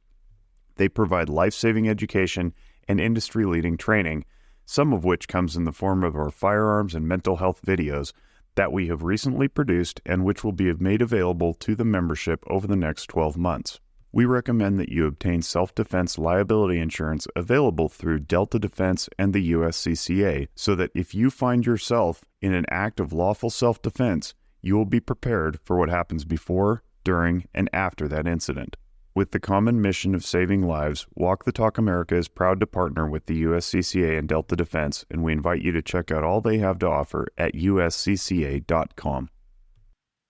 They provide life-saving education and industry-leading training, some of which comes in the form of our firearms and mental health videos that we have recently produced and which will be made available to the membership over the next 12 months. We recommend that you obtain self-defense liability insurance available through Delta Defense and the USCCA so that if you find yourself in an act of lawful self-defense, you will be prepared for what happens before, during, and after that incident. With the common mission of saving lives, Walk the Talk America is proud to partner with the USCCA and Delta Defense, and we invite you to check out all they have to offer at uscca.com.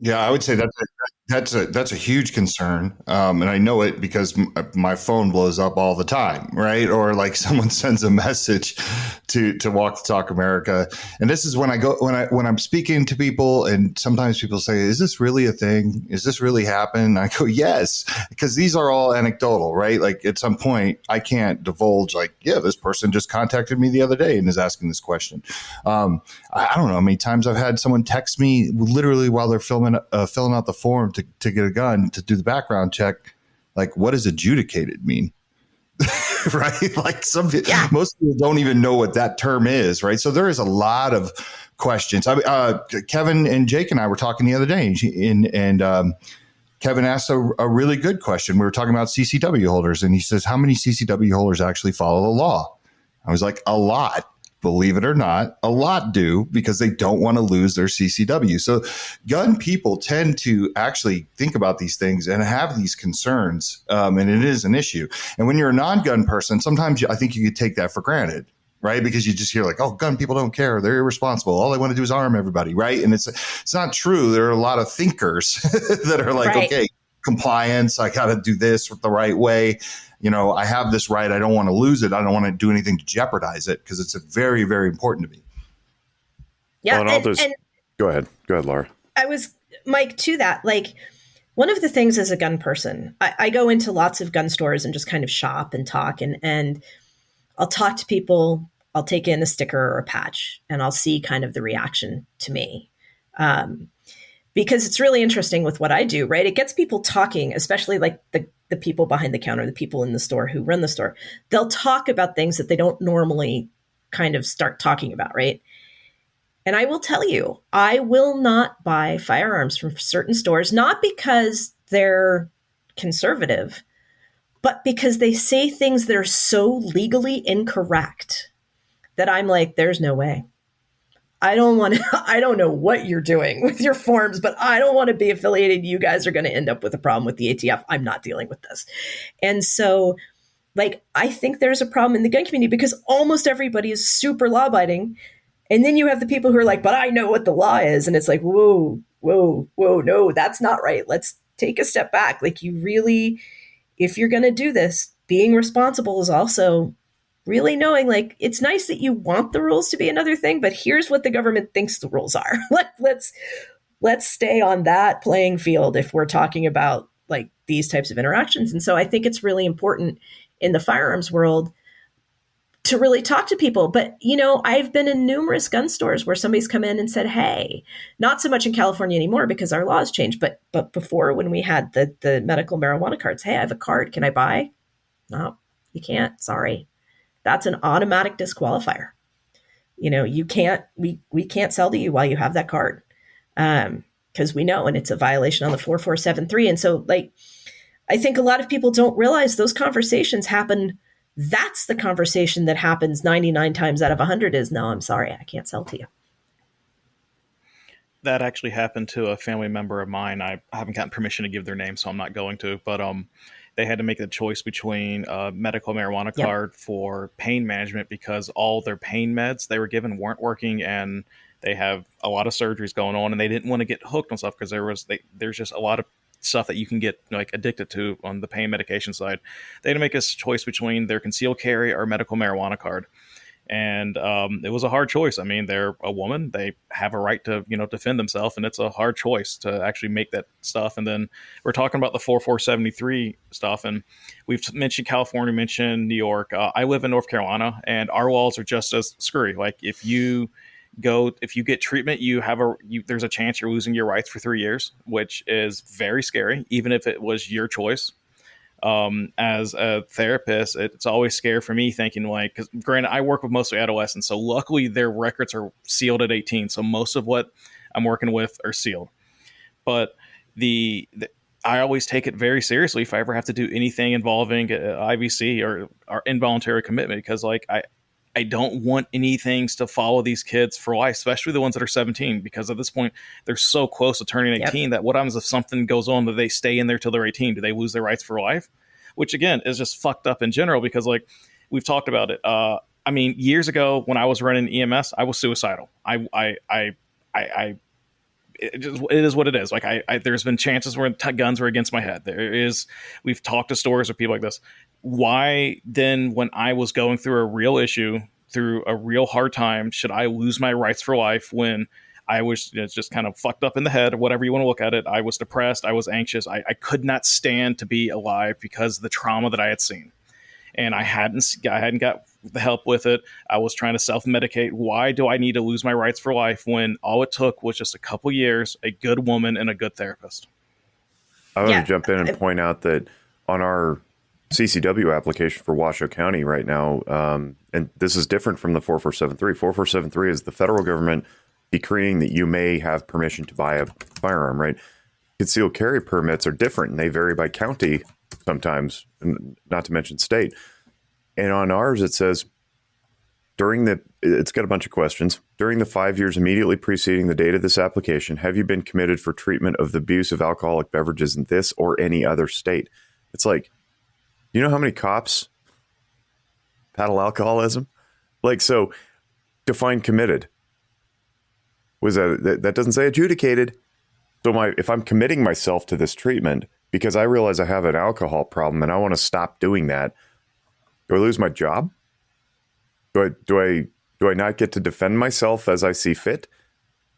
Yeah, I would say that's a huge concern, and I know it because my phone blows up all the time, right? Or like someone sends a message to Walk the Talk America, and this is when I'm speaking to people, and sometimes people say, "Is this really a thing? Is this really happen?" And I go, "Yes," because these are all anecdotal, right? Like at some point, I can't divulge, like, "Yeah, this person just contacted me the other day and is asking this question." I don't know how many times I've had someone text me literally while they're filling out the form to get a gun to do the background check, like, what does adjudicated mean? Right? Like most people don't even know what that term is, right? So there is a lot of questions. Kevin and Jake and I were talking the other day, and Kevin asked a really good question. We were talking about CCW holders, and he says, how many CCW holders actually follow the law? I was like, a lot. Believe it or not, a lot do, because they don't want to lose their CCW. So gun people tend to actually think about these things and have these concerns, and it is an issue. And when you're a non-gun person, sometimes I think you could take that for granted, right? Because you just hear like, oh, gun people don't care. They're irresponsible. All they want to do is arm everybody, right? And it's not true. There are a lot of thinkers that are like, okay, compliance, I got to do this the right way. You know, I have this right. I don't want to lose it. I don't want to do anything to jeopardize it, because it's very, very important to me. Yeah. Well, go ahead, Laura. Mike, to that, like, one of the things as a gun person, I go into lots of gun stores and just kind of shop and talk, and I'll talk to people. I'll take in a sticker or a patch, and I'll see kind of the reaction to me. Because it's really interesting with what I do, right? It gets people talking, especially like the people behind the counter, the people in the store who run the store. They'll talk about things that they don't normally kind of start talking about, right? And I will tell you, I will not buy firearms from certain stores, not because they're conservative, but because they say things that are so legally incorrect that I'm like, there's no way. I don't know what you're doing with your forms, but I don't want to be affiliated. You guys are going to end up with a problem with the ATF. I'm not dealing with this. And so, like, I think there's a problem in the gun community because almost everybody is super law abiding. And then you have the people who are like, but I know what the law is. And it's like, whoa, no, that's not right. Let's take a step back. Like, you really, if you're going to do this, being responsible is also really knowing, like, it's nice that you want the rules to be another thing, but here's what the government thinks the rules are. Let's stay on that playing field if we're talking about like these types of interactions. And so I think it's really important in the firearms world to really talk to people. But, you know, I've been in numerous gun stores where somebody's come in and said, hey, not so much in California anymore because our laws changed, but before, when we had the medical marijuana cards, hey, I have a card. Can I buy? No, you can't. Sorry. That's an automatic disqualifier. You know, you can't, we can't sell to you while you have that card. Because we know, and it's a violation on the 4473. And so, like, I think a lot of people don't realize those conversations happen That's the conversation that happens 99 times out of 100 is, no, I'm sorry, I can't sell to you. That actually happened to a family member of mine. I haven't gotten permission to give their name, so I'm not going to. But they had to make the choice between a medical marijuana card for pain management because all their pain meds they were given weren't working, and they have a lot of surgeries going on, and they didn't want to get hooked on stuff because there's just a lot of stuff that you can get like addicted to on the pain medication side. They had to make a choice between their concealed carry or medical marijuana card. And it was a hard choice. I mean, they're a woman. They have a right to, defend themselves. And it's a hard choice to actually make that stuff. And then we're talking about the 4473 stuff. And we've mentioned California, mentioned New York. I live in North Carolina, and our laws are just as screwy. Like if you get treatment, there's a chance you're losing your rights for 3 years, which is very scary, even if it was your choice. As a therapist, it's always scary for me thinking like, because granted, I work with mostly adolescents, so luckily their records are sealed at 18. So most of what I'm working with are sealed. But I always take it very seriously if I ever have to do anything involving IVC or involuntary commitment, because like I don't want anything to follow these kids for life, especially the ones that are 17, because at this point they're so close to turning 18 that what happens if something goes on that they stay in there till they're 18? Do they lose their rights for life? Which again is just fucked up in general, because like we've talked about it. I mean, years ago when I was running EMS, I was suicidal. It is what it is. Like there's been chances where guns were against my head. We've talked to stories with people like this. Why then, when I was going through a real issue, through a real hard time, should I lose my rights for life when I was just kind of fucked up in the head, whatever you want to look at it? I was depressed. I was anxious. I could not stand to be alive because of the trauma that I had seen. And I hadn't got the help with it. I was trying to self-medicate. Why do I need to lose my rights for life when all it took was just a couple years, a good woman, and a good therapist? I want to jump in and point out that on our CCW application for Washoe County right now, and this is different from the 4473. 4473 is the federal government decreeing that you may have permission to buy a firearm, right? Concealed carry permits are different, and they vary by county sometimes, not to mention state. And on ours, it says, it's got a bunch of questions. During the 5 years immediately preceding the date of this application, have you been committed for treatment of the abuse of alcoholic beverages in this or any other state? It's like, you know how many cops paddle alcoholism? Like, so define committed. Was that doesn't say adjudicated. So if I'm committing myself to this treatment because I realize I have an alcohol problem and I want to stop doing that, do I lose my job? Do I not get to defend myself as I see fit?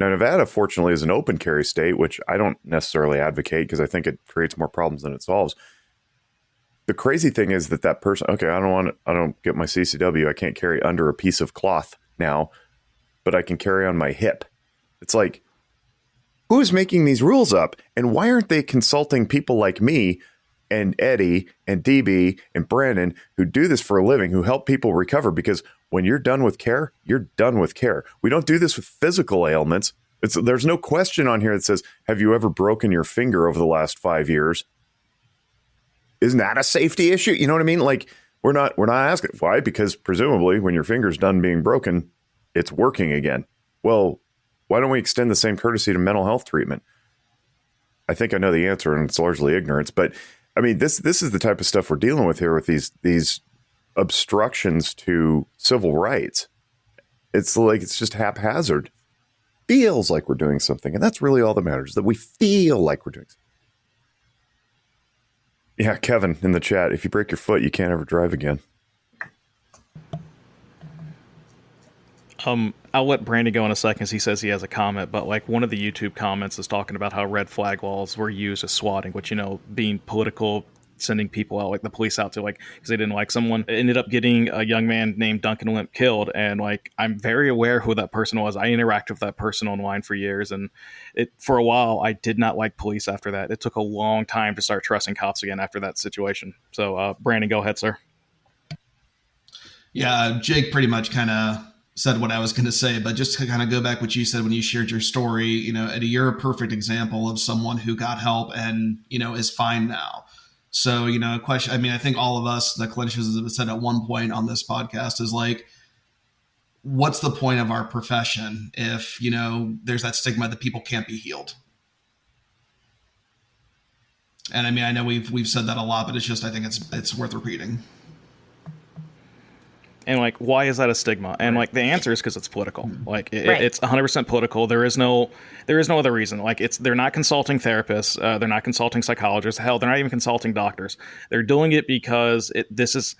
Now, Nevada, fortunately, is an open carry state, which I don't necessarily advocate because I think it creates more problems than it solves. The crazy thing is that person, okay, I don't get my CCW. I can't carry under a piece of cloth now, but I can carry on my hip. It's like, who's making these rules up? And why aren't they consulting people like me and Eddie and DB and Brandon who do this for a living, who help people recover? Because when you're done with care, you're done with care. We don't do this with physical ailments. There's no question on here that says, have you ever broken your finger over the last 5 years? Isn't that a safety issue? You know what I mean? Like, we're not asking. Why? Because presumably when your finger's done being broken, it's working again. Well, why don't we extend the same courtesy to mental health treatment? I think I know the answer, and it's largely ignorance. But I mean, this is the type of stuff we're dealing with here with these obstructions to civil rights. It's like it's just haphazard. Feels like we're doing something, and that's really all that matters, that we feel like we're doing something. Yeah, Kevin in the chat, if you break your foot, you can't ever drive again. I'll let Brandon go in a second because he says he has a comment, but like one of the YouTube comments is talking about how red flag laws were used as swatting, which, being political, sending people out, like the police out to, like, because they didn't like someone. It ended up getting a young man named Duncan Limp killed. And like, I'm very aware who that person was. I interacted with that person online for years. And for a while, I did not like police after that. It took a long time to start trusting cops again after that situation. So Brandon, go ahead, sir. Yeah, Jake pretty much kind of said what I was going to say, but just to kind of go back what you said when you shared your story, Eddie, you're a perfect example of someone who got help and, is fine now. So, a question, I mean, I think all of us, the clinicians, have said at one point on this podcast is like, what's the point of our profession if, there's that stigma that people can't be healed? And I mean, I know we've said that a lot, but it's just, I think it's worth repeating. And like, why is that a stigma? And like, the answer is because it's political. Like, Right. it's 100% political. There is no other reason. Like, they're not consulting therapists. They're not consulting psychologists. Hell, they're not even consulting doctors. They're doing it because it's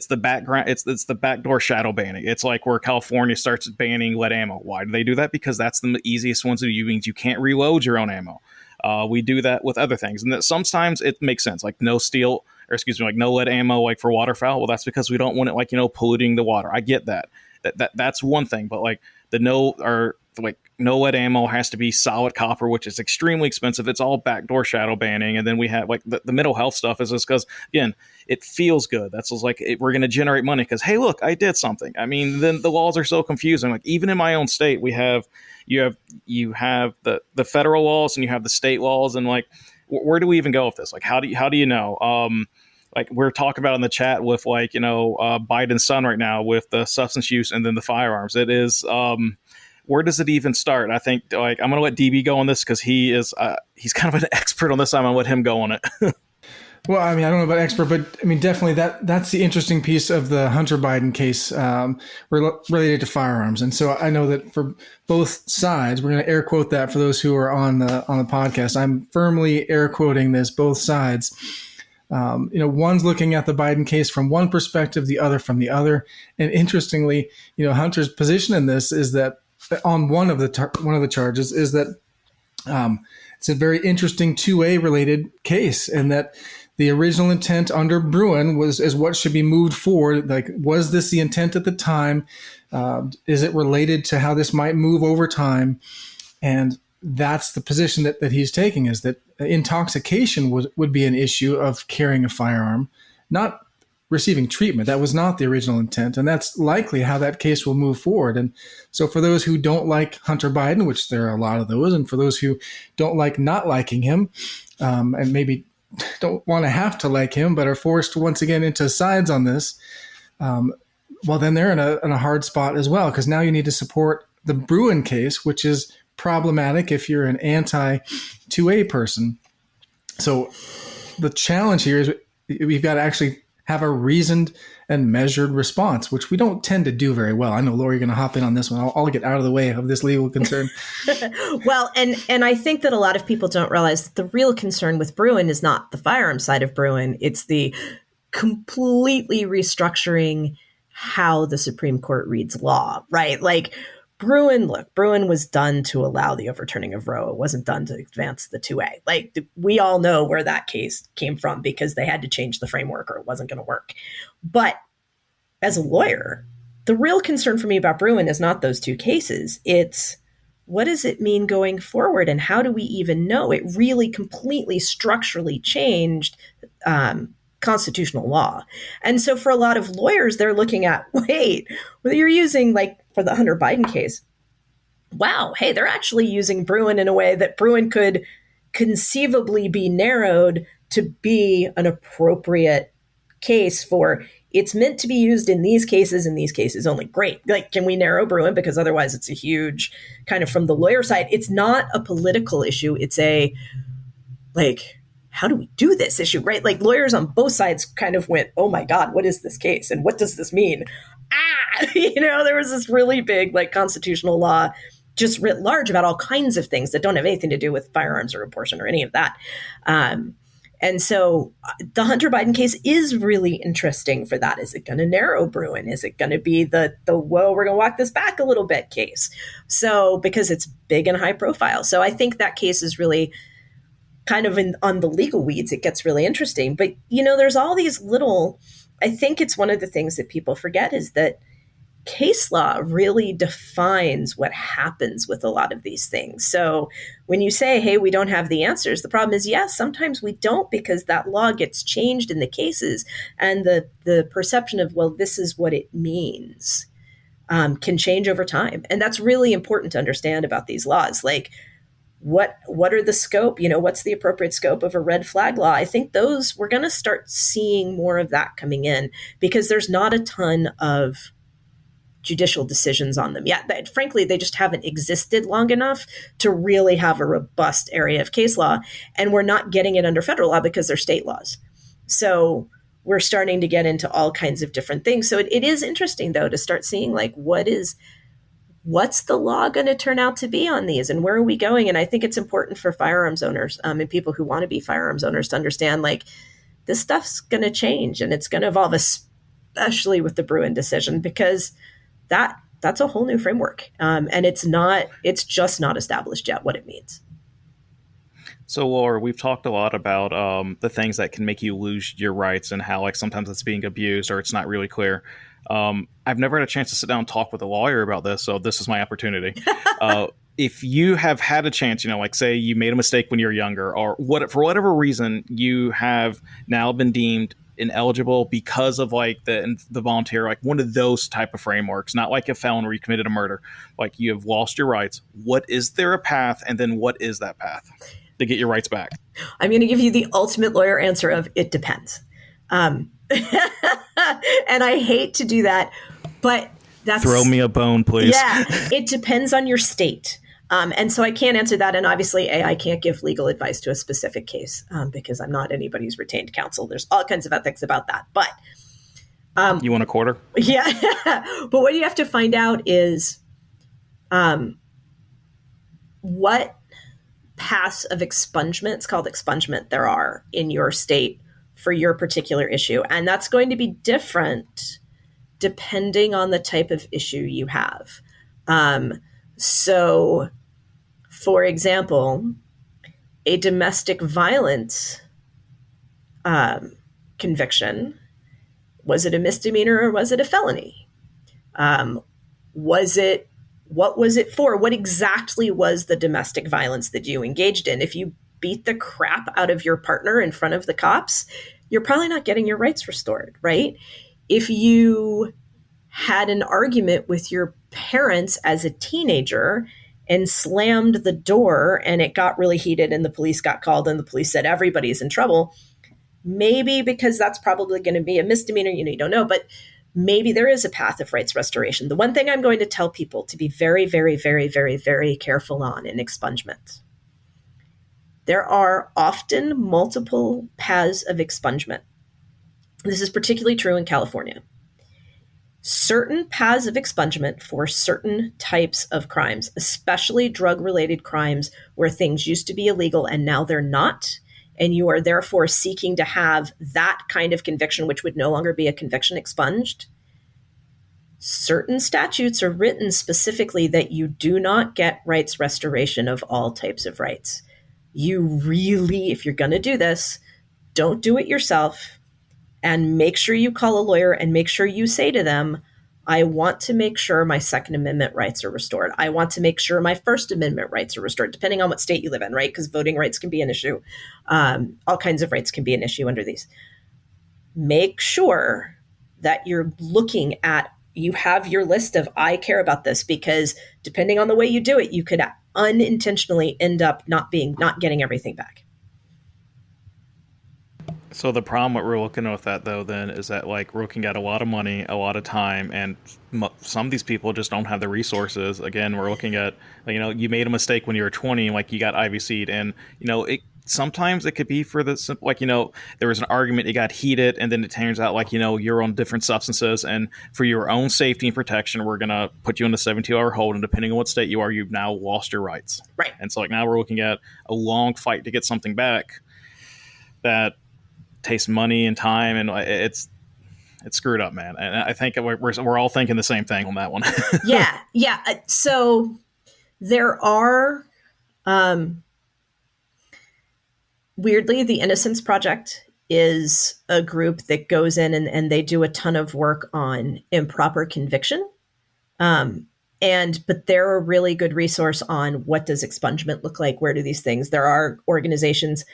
the background. It's the backdoor shadow banning. It's like where California starts banning lead ammo. Why do they do that? Because that's the easiest ones to do. Means you can't reload your own ammo. We do that with other things, and that sometimes it makes sense. Like no lead ammo, like for waterfowl. Well, that's because we don't want it, polluting the water. I get that. That's one thing, but like no lead ammo has to be solid copper, which is extremely expensive. It's all backdoor shadow banning, and then we have like the mental health stuff is just because again it feels good. That's just like we're going to generate money because hey, look, I did something. I mean, then the laws are so confusing. Like even in my own state, you have the federal laws and you have the state laws, and like where do we even go with this? Like how do you know? Like we're talking about in the chat with Biden's son right now with the substance use and then the firearms. It is where does it even start? I think like I'm going to let DB go on this because he's kind of an expert on this. I'm going to let him go on it. Well, I mean, I don't know about expert, but I mean, definitely that's the interesting piece of the Hunter Biden case related to firearms. And so I know that for both sides, we're going to air quote that for those who are on the podcast. I'm firmly air quoting this, both sides. One's looking at the Biden case from one perspective, the other from the other. And interestingly, Hunter's position in this is that on one of the charges is that it's a very interesting 2A related case, and that the original intent under Bruin is what should be moved forward. Like, was this the intent at the time? Is it related to how this might move over time? And that's the position that he's taking, is that intoxication would be an issue of carrying a firearm, not receiving treatment. That was not the original intent. And that's likely how that case will move forward. And so for those who don't like Hunter Biden, which there are a lot of those, and for those who don't like not liking him, and maybe don't want to have to like him, but are forced once again into sides on this, well, then they're in a hard spot as well, because now you need to support the Bruin case, which is problematic if you're an anti-2A person. So the challenge here is we've got to actually have a reasoned and measured response, which we don't tend to do very well. I know, Laura, you're going to hop in on this one. I'll get out of the way of this legal concern. Well, and I think that a lot of people don't realize that the real concern with Bruin is not the firearm side of Bruin. It's the completely restructuring how the Supreme Court reads law, right? Like Bruin was done to allow the overturning of Roe. It wasn't done to advance the 2A. Like we all know where that case came from because they had to change the framework or it wasn't going to work. But as a lawyer, the real concern for me about Bruin is not those two cases. It's what does it mean going forward and how do we even know? It really completely structurally changed constitutional law. And so for a lot of lawyers, they're looking at, wait, well, you're using like for the Hunter Biden case, wow, hey, they're actually using Bruin in a way that Bruin could conceivably be narrowed to be an appropriate case for it's meant to be used in these cases only. Great. Like, can we narrow Bruin? Because otherwise it's a huge kind of from the lawyer side. It's not a political issue. It's a like, how do we do this issue, right? Like lawyers on both sides kind of went, oh my God, what is this case? And what does this mean? There was this really big like constitutional law just writ large about all kinds of things that don't have anything to do with firearms or abortion or any of that. And so the Hunter Biden case is really interesting for that. Is it going to narrow Bruin? Is it going to be the whoa, we're going to walk this back a little bit case? So because it's big and high profile. So I think that case is really kind of on the legal weeds. It gets really interesting. But, there's all these I think it's one of the things that people forget is that case law really defines what happens with a lot of these things. So when you say, hey, we don't have the answers, the problem is, yes, sometimes we don't because that law gets changed in the cases and the perception of, well, this is what it means can change over time. And that's really important to understand about these laws. Like what are the scope, what's the appropriate scope of a red flag law? I think we're going to start seeing more of that coming in, because there's not a ton of judicial decisions on them yet. But frankly, they just haven't existed long enough to really have a robust area of case law. And we're not getting it under federal law because they're state laws. So we're starting to get into all kinds of different things. So it is interesting, though, to start seeing like what's the law going to turn out to be on these, and where are we going? And I think it's important for firearms owners and people who want to be firearms owners to understand, like, this stuff's going to change and it's going to evolve, especially with the Bruin decision, because that's a whole new framework. And it's just not established yet what it means. So, Laura, we've talked a lot about the things that can make you lose your rights and how, like, sometimes it's being abused or it's not really clear. I've never had a chance to sit down and talk with a lawyer about this, so this is my opportunity. If you have had a chance, like, say you made a mistake when you were younger, or for whatever reason you have now been deemed ineligible because of like the volunteer, like one of those type of frameworks, not like a felon where you committed a murder, like you have lost your rights. Is there a path? And then what is that path to get your rights back? I'm going to give you the ultimate lawyer answer of it depends. And I hate to do that, but throw me a bone, please. Yeah, it depends on your state. And so I can't answer that. And obviously, I can't give legal advice to a specific case because I'm not anybody's retained counsel. There's all kinds of ethics about that. But you want a quarter? Yeah. But what you have to find out is what paths of expungement, it's called expungement, there are in your state for your particular issue. And that's going to be different depending on the type of issue you have. So, for example, a domestic violence conviction, was it a misdemeanor or was it a felony? What was it for? What exactly was the domestic violence that you engaged in? If you beat the crap out of your partner in front of the cops, you're probably not getting your rights restored, right? If you had an argument with your parents as a teenager and slammed the door and it got really heated and the police got called and the police said everybody's in trouble, maybe because that's probably going to be a misdemeanor, you don't know, but maybe there is a path of rights restoration. The one thing I'm going to tell people to be very, very, very, very, very careful on in expungement, there are often multiple paths of expungement. This is particularly true in California. Certain paths of expungement for certain types of crimes, especially drug-related crimes where things used to be illegal and now they're not, and you are therefore seeking to have that kind of conviction, which would no longer be a conviction, expunged. Certain statutes are written specifically that you do not get rights restoration of all types of rights. You really, if you're going to do this, don't do it yourself, and make sure you call a lawyer and make sure you say to them, I want to make sure my Second Amendment rights are restored. I want to make sure my First Amendment rights are restored, depending on what state you live in, right? Because voting rights can be an issue. All kinds of rights can be an issue under these. Make sure that you're looking at, you have your list of, I care about this, because depending on the way you do it, you could unintentionally end up not getting everything back. So the problem what we're looking at with that, though, then, is that, like, we're looking at a lot of money, a lot of time, and some of these people just don't have the resources. Again, we're looking at, you made a mistake when you were 20, like, you got IVC'd, and, sometimes it could be for the simple, like, there was an argument, it got heated, and then it turns out, like, you're on different substances, and for your own safety and protection, we're going to put you in a 72-hour hold, and depending on what state you are, you've now lost your rights. Right. And so, like, now we're looking at a long fight to get something back that takes money and time, and it's screwed up, man. And I think we're all thinking the same thing on that one. Yeah. So there are, weirdly, the Innocence Project is a group that goes in and they do a ton of work on improper conviction. But they're a really good resource on what does expungement look like? Where do these things? There are organizations,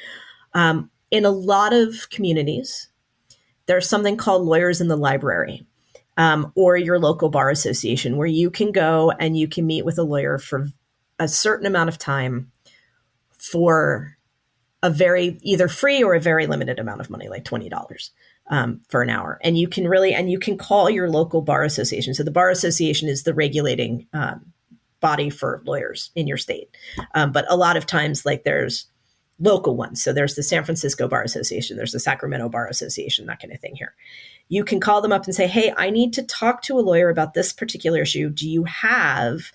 in a lot of communities, there's something called Lawyers in the Library, or your local bar association, where you can go and you can meet with a lawyer for a certain amount of time for a very either free or a very limited amount of money, like $20 for an hour. And you can call your local bar association. So the bar association is the regulating body for lawyers in your state. But a lot of times, like, there's local ones. So there's the San Francisco Bar Association, there's the Sacramento Bar Association, that kind of thing here. You can call them up and say, hey, I need to talk to a lawyer about this particular issue. Do you have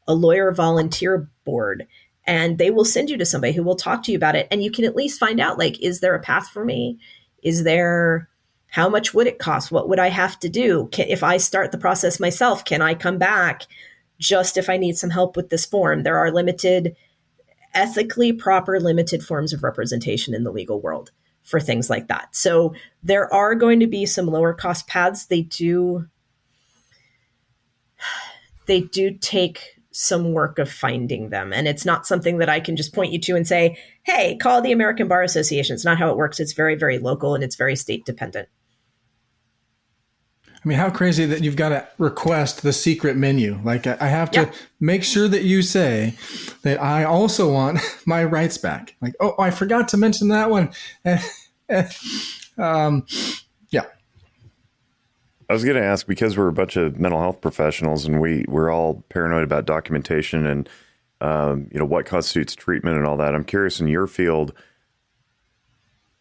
a lawyer volunteer board? And they will send you to somebody who will talk to you about it. And you can at least find out, like, is there a path for me? How much would it cost? What would I have to do? If I start the process myself, can I come back just if I need some help with this form? There are ethically proper limited forms of representation in the legal world for things like that. So there are going to be some lower cost paths. They do take some work of finding them. And it's not something that I can just point you to and say, hey, call the American Bar Association. It's not how it works. It's very, very local, and it's very state dependent. I mean, how crazy that you've got to request the secret menu. Like, I have to make sure that you say that I also want my rights back. Like, oh, I forgot to mention that one. Yeah. I was going to ask, because we're a bunch of mental health professionals and we're all paranoid about documentation and, what constitutes treatment and all that. I'm curious, in your field,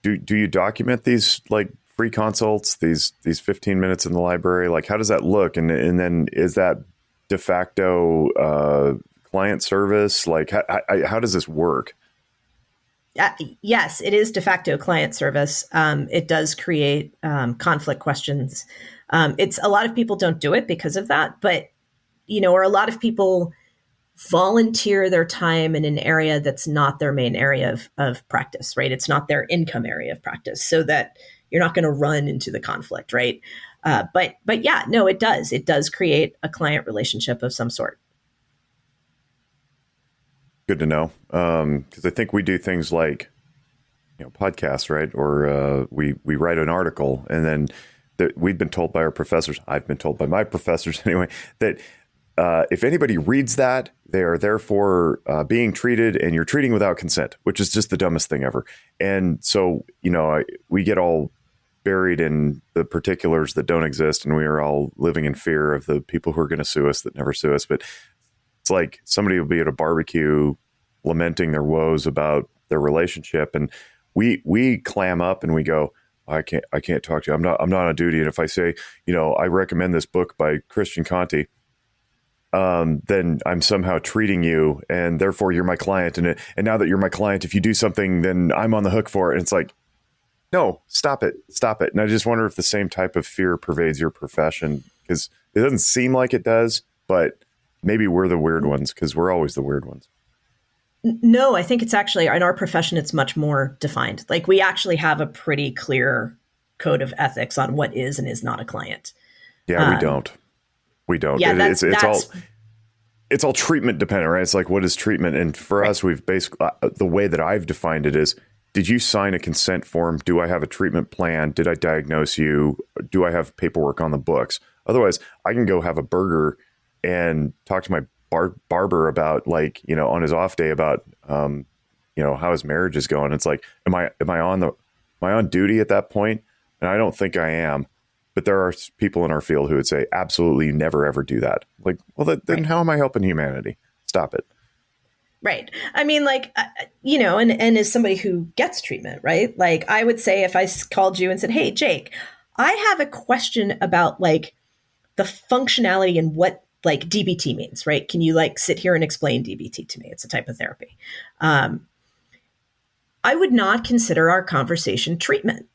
do you document these, like, free consults, these 15 minutes in the library? Like, how does that look? And then is that de facto client service? Like, how does this work? Yes, it is de facto client service. It does create conflict questions. It's a lot of people don't do it because of that, but or a lot of people volunteer their time in an area that's not their main area of practice, right? It's not their income area of practice, so that you're not going to run into the conflict, right? But yeah, no, it does. It does create a client relationship of some sort. Good to know. Because I think we do things like, podcasts, right? Or we write an article, and then we've been told by our professors, I've been told by my professors anyway, that if anybody reads that, they are therefore being treated, and you're treating without consent, which is just the dumbest thing ever. And so, we get all buried in the particulars that don't exist, and we are all living in fear of the people who are going to sue us that never sue us. But it's like somebody will be at a barbecue lamenting their woes about their relationship, and we clam up and we go, I can't talk to you. I'm not on duty. And if I say, I recommend this book by Christian Conti, then I'm somehow treating you, and therefore you're my client. And now that you're my client, if you do something, then I'm on the hook for it. And it's like, no, stop it. And I just wonder if the same type of fear pervades your profession, because it doesn't seem like it does, but maybe we're the weird ones, because we're always the weird ones. No, I think it's actually, in our profession, it's much more defined. Like, we actually have a pretty clear code of ethics on what is and is not a client. Yeah, we don't. Yeah, it's all treatment dependent, right? It's like, what is treatment? And for us, we've basically, the way that I've defined it is, did you sign a consent form? Do I have a treatment plan? Did I diagnose you? Do I have paperwork on the books? Otherwise, I can go have a burger and talk to my barber about, like, on his off day about, how his marriage is going. It's like, am I on duty at that point? And I don't think I am. But there are people in our field who would say, absolutely never, ever do that. Like, well, then how am I helping humanity? Stop it. Right. I mean, like, and as somebody who gets treatment, right? Like, I would say, if I called you and said, hey, Jake, I have a question about, like, the functionality and what, like, DBT means, right? Can you, like, sit here and explain DBT to me? It's a type of therapy. I would not consider our conversation treatment.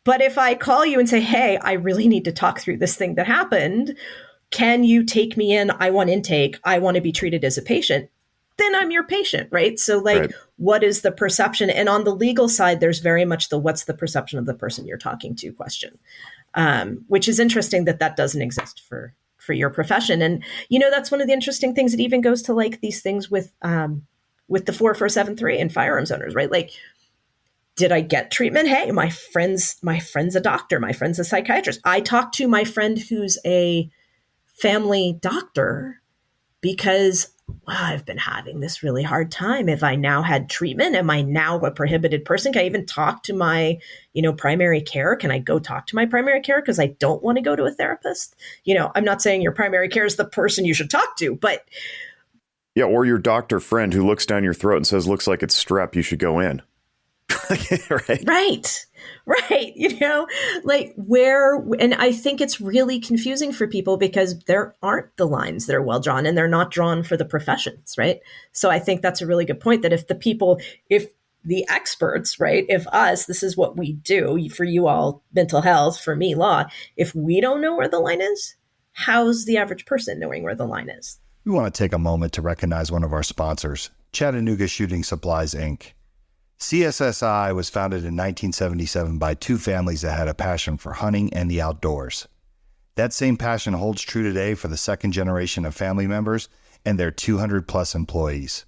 But if I call you and say, hey, I really need to talk through this thing that happened, can you take me in? I want intake. I want to be treated as a patient. Then I'm your patient, right? So, like, right. What is the perception? And on the legal side, there's very much the what's the perception of the person you're talking to question, which is interesting that doesn't exist for your profession. And, that's one of the interesting things. It even goes to, like, these things with the 4473 and firearms owners, right? Like, did I get treatment? Hey, my friend's a doctor. My friend's a psychiatrist. I talked to my friend who's a family doctor because wow, I've been having this really hard time. If I now had treatment, am I now a prohibited person? Can I even talk to my, primary care? Can I go talk to my primary care because I don't want to go to a therapist? I'm not saying your primary care is the person you should talk to, but Yeah, or your doctor friend who looks down your throat and says, looks like it's strep, you should go in. Right. And I think it's really confusing for people because there aren't the lines that are well drawn, and they're not drawn for the professions, right? So I think that's a really good point, that if the experts, right, if us, this is what we do, for you all, mental health, for me, law, if we don't know where the line is, how's the average person knowing where the line is? We want to take a moment to recognize one of our sponsors, Chattanooga Shooting Supplies, Inc. CSSI was founded in 1977 by two families that had a passion for hunting and the outdoors. That same passion holds true today for the second generation of family members and their 200-plus employees.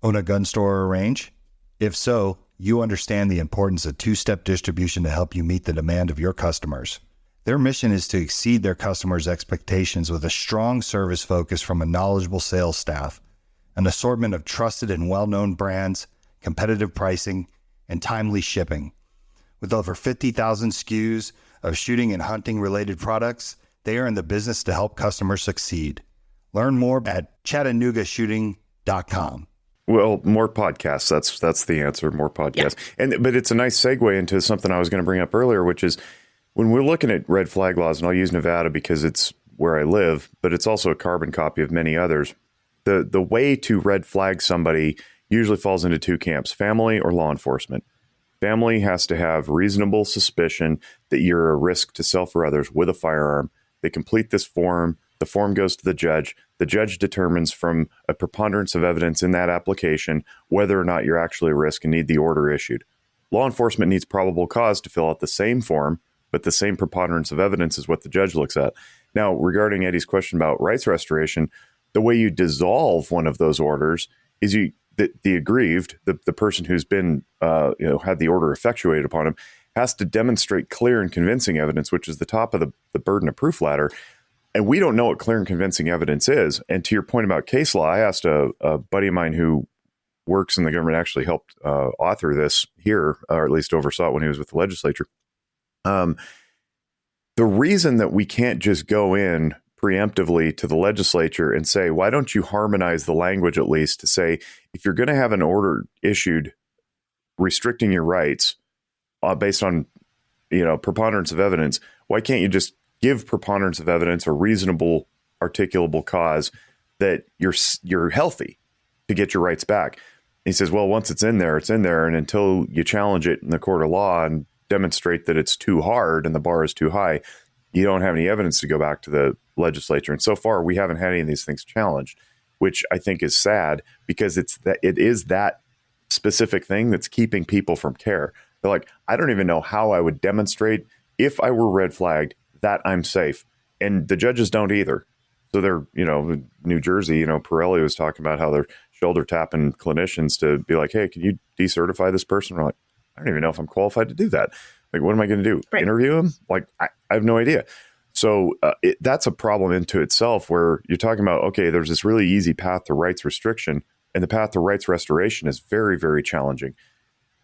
Own a gun store or range? If so, you understand the importance of two-step distribution to help you meet the demand of your customers. Their mission is to exceed their customers' expectations with a strong service focus from a knowledgeable sales staff, an assortment of trusted and well-known brands, competitive pricing, and timely shipping. With over 50,000 SKUs of shooting and hunting related products, they are in the business to help customers succeed. Learn more at ChattanoogaShooting.com. Well, more podcasts. That's the answer. More podcasts. Yeah. But it's a nice segue into something I was going to bring up earlier, which is when we're looking at red flag laws, and I'll use Nevada because it's where I live, but it's also a carbon copy of many others. The way to red flag somebody usually falls into two camps: family or law enforcement. Family has to have reasonable suspicion that you're a risk to self or others with a firearm. They complete this form. The form goes to the judge. The judge determines from a preponderance of evidence in that application whether or not you're actually a risk and need the order issued. Law enforcement needs probable cause to fill out the same form, but the same preponderance of evidence is what the judge looks at. Now, regarding Eddie's question about rights restoration, the way you dissolve one of those orders is the aggrieved, the person who's been, had the order effectuated upon him, has to demonstrate clear and convincing evidence, which is the top of the burden of proof ladder. And we don't know what clear and convincing evidence is. And to your point about case law, I asked a buddy of mine who works in the government, actually helped author this here, or at least oversaw it when he was with the legislature. The reason that we can't just go in preemptively to the legislature and say, why don't you harmonize the language at least to say, if you're going to have an order issued restricting your rights based on, preponderance of evidence, why can't you just give preponderance of evidence or reasonable articulable cause that you're healthy to get your rights back? And he says, well, once it's in there, and until you challenge it in the court of law and demonstrate that it's too hard and the bar is too high, you don't have any evidence to go back to the legislature. And so far, we haven't had any of these things challenged, which I think is sad because it is that specific thing that's keeping people from care. They're like, I don't even know how I would demonstrate if I were red flagged that I'm safe. And the judges don't either. So they're, New Jersey, Pirelli was talking about how they're shoulder tapping clinicians to be like, hey, can you decertify this person? We're like, I don't even know if I'm qualified to do that. Like, what am I going to do? Right. Interview him? Like, I have no idea. So that's a problem into itself where you're talking about, okay, there's this really easy path to rights restriction, and the path to rights restoration is very, very challenging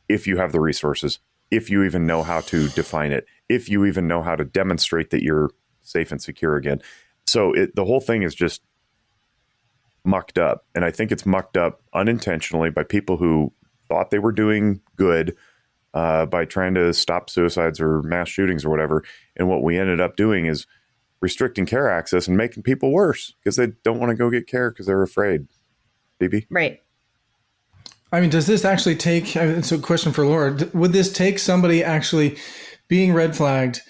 if you have the resources, if you even know how to define it, if you even know how to demonstrate that you're safe and secure again. So the whole thing is just mucked up. And I think it's mucked up unintentionally by people who thought they were doing good by trying to stop suicides or mass shootings or whatever. And what we ended up doing is restricting care access and making people worse because they don't want to go get care because they're afraid. BB? Right. I mean, does this actually take, it's a question for Laura, would this take somebody actually being red flagged,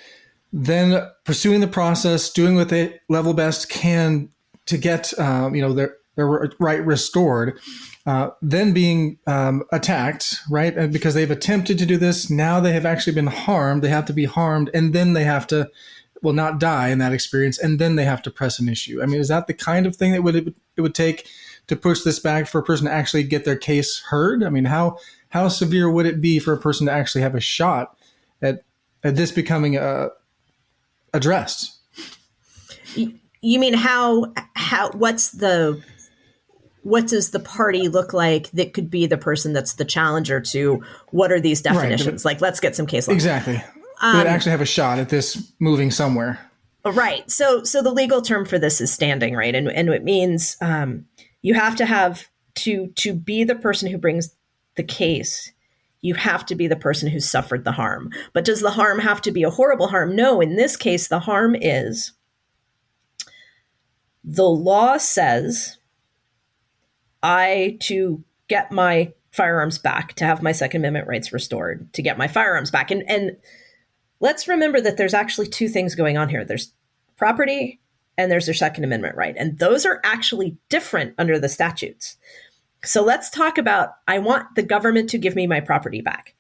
then pursuing the process, doing what they level best can to get, their right restored, then being attacked, right? And because they've attempted to do this, now they have actually been harmed. They have to be harmed, and then they have to, not die in that experience, and then they have to press an issue. I mean, is that the kind of thing that it would take to push this back for a person to actually get their case heard? I mean, how severe would it be for a person to actually have a shot at this becoming addressed? You mean how what's the what does the party look like that could be the person that's the challenger to what are these definitions? Like, let's get some case law. Exactly. They actually have a shot at this moving somewhere. Right. So the legal term for this is standing, right? And it means you have to have to be the person who brings the case. You have to be the person who suffered the harm. But does the harm have to be a horrible harm? No. In this case, the harm is the law says to get my firearms back, to have my Second Amendment rights restored, to get my firearms back. And let's remember that there's actually two things going on here. There's property and there's their Second Amendment right. And those are actually different under the statutes. So let's talk about, I want the government to give me my property back.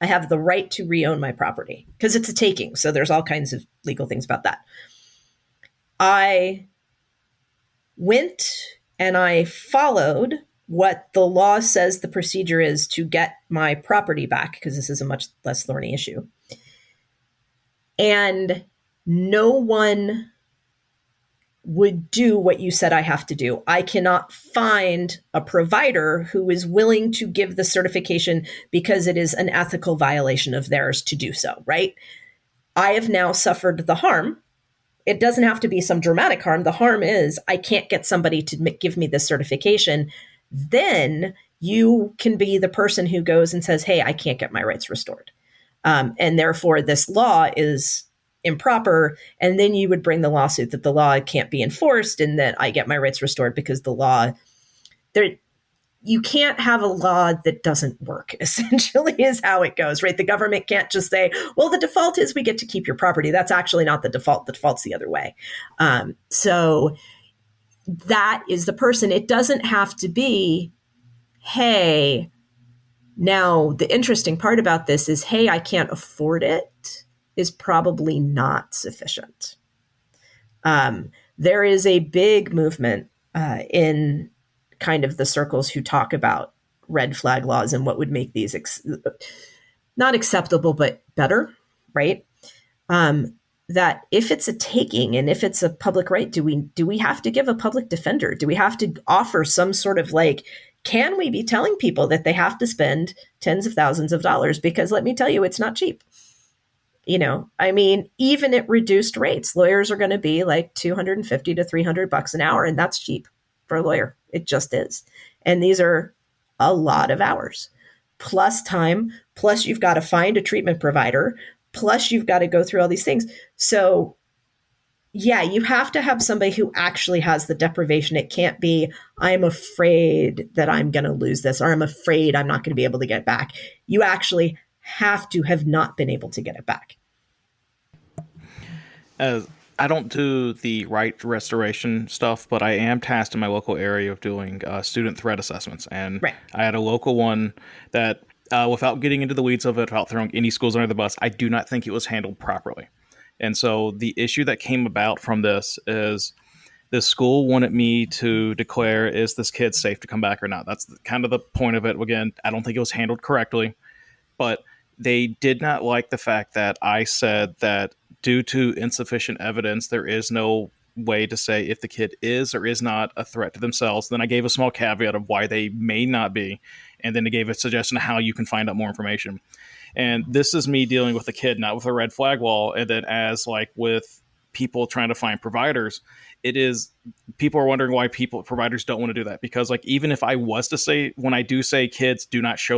I have the right to re-own my property because it's a taking. So there's all kinds of legal things about that. I went and I followed what the law says the procedure is to get my property back, because this is a much less thorny issue. And no one would do what you said I have to do. I cannot find a provider who is willing to give the certification because it is an ethical violation of theirs to do so, right? I have now suffered the harm. It doesn't have to be some dramatic harm. The harm is I can't get somebody to give me this certification. Then you can be the person who goes and says, hey, I can't get my rights restored. And therefore, this law is improper. And then you would bring the lawsuit that the law can't be enforced and that I get my rights restored because the law, you can't have a law that doesn't work, essentially is how it goes, right? The government can't just say, well, the default is we get to keep your property. That's actually not the default. The default's the other way. So that is the person. It doesn't have to be, hey, now the interesting part about this is, hey, I can't afford it, is probably not sufficient. There is a big movement in kind of the circles who talk about red flag laws and what would make these not acceptable, but better, right? That if it's a taking and if it's a public right, do we have to give a public defender? Do we have to offer some sort of like, can we be telling people that they have to spend tens of thousands of dollars? Because let me tell you, it's not cheap. You know, I mean, even at reduced rates, lawyers are going to be like $250 to $300 an hour, and that's cheap for a lawyer. It just is. And these are a lot of hours, plus time, plus you've got to find a treatment provider, plus you've got to go through all these things. So yeah, you have to have somebody who actually has the deprivation. It can't be, I'm afraid that I'm going to lose this, or I'm afraid I'm not going to be able to get it back. You actually have to have not been able to get it back. I don't do the right restoration stuff, but I am tasked in my local area of doing student threat assessments. And right. I had a local one that, without getting into the weeds of it, without throwing any schools under the bus, I do not think it was handled properly. And so the issue that came about from this is the school wanted me to declare, is this kid safe to come back or not? That's kind of the point of it. Again, I don't think it was handled correctly, but they did not like the fact that I said that due to insufficient evidence, there is no way to say if the kid is or is not a threat to themselves. Then I gave a small caveat of why they may not be. And then they gave a suggestion of how you can find out more information. And this is me dealing with a kid, not with a red flag law. And then as like with people trying to find providers, it is, people are wondering why providers don't want to do that. Because like, even if I was to say, when I do say kids do not show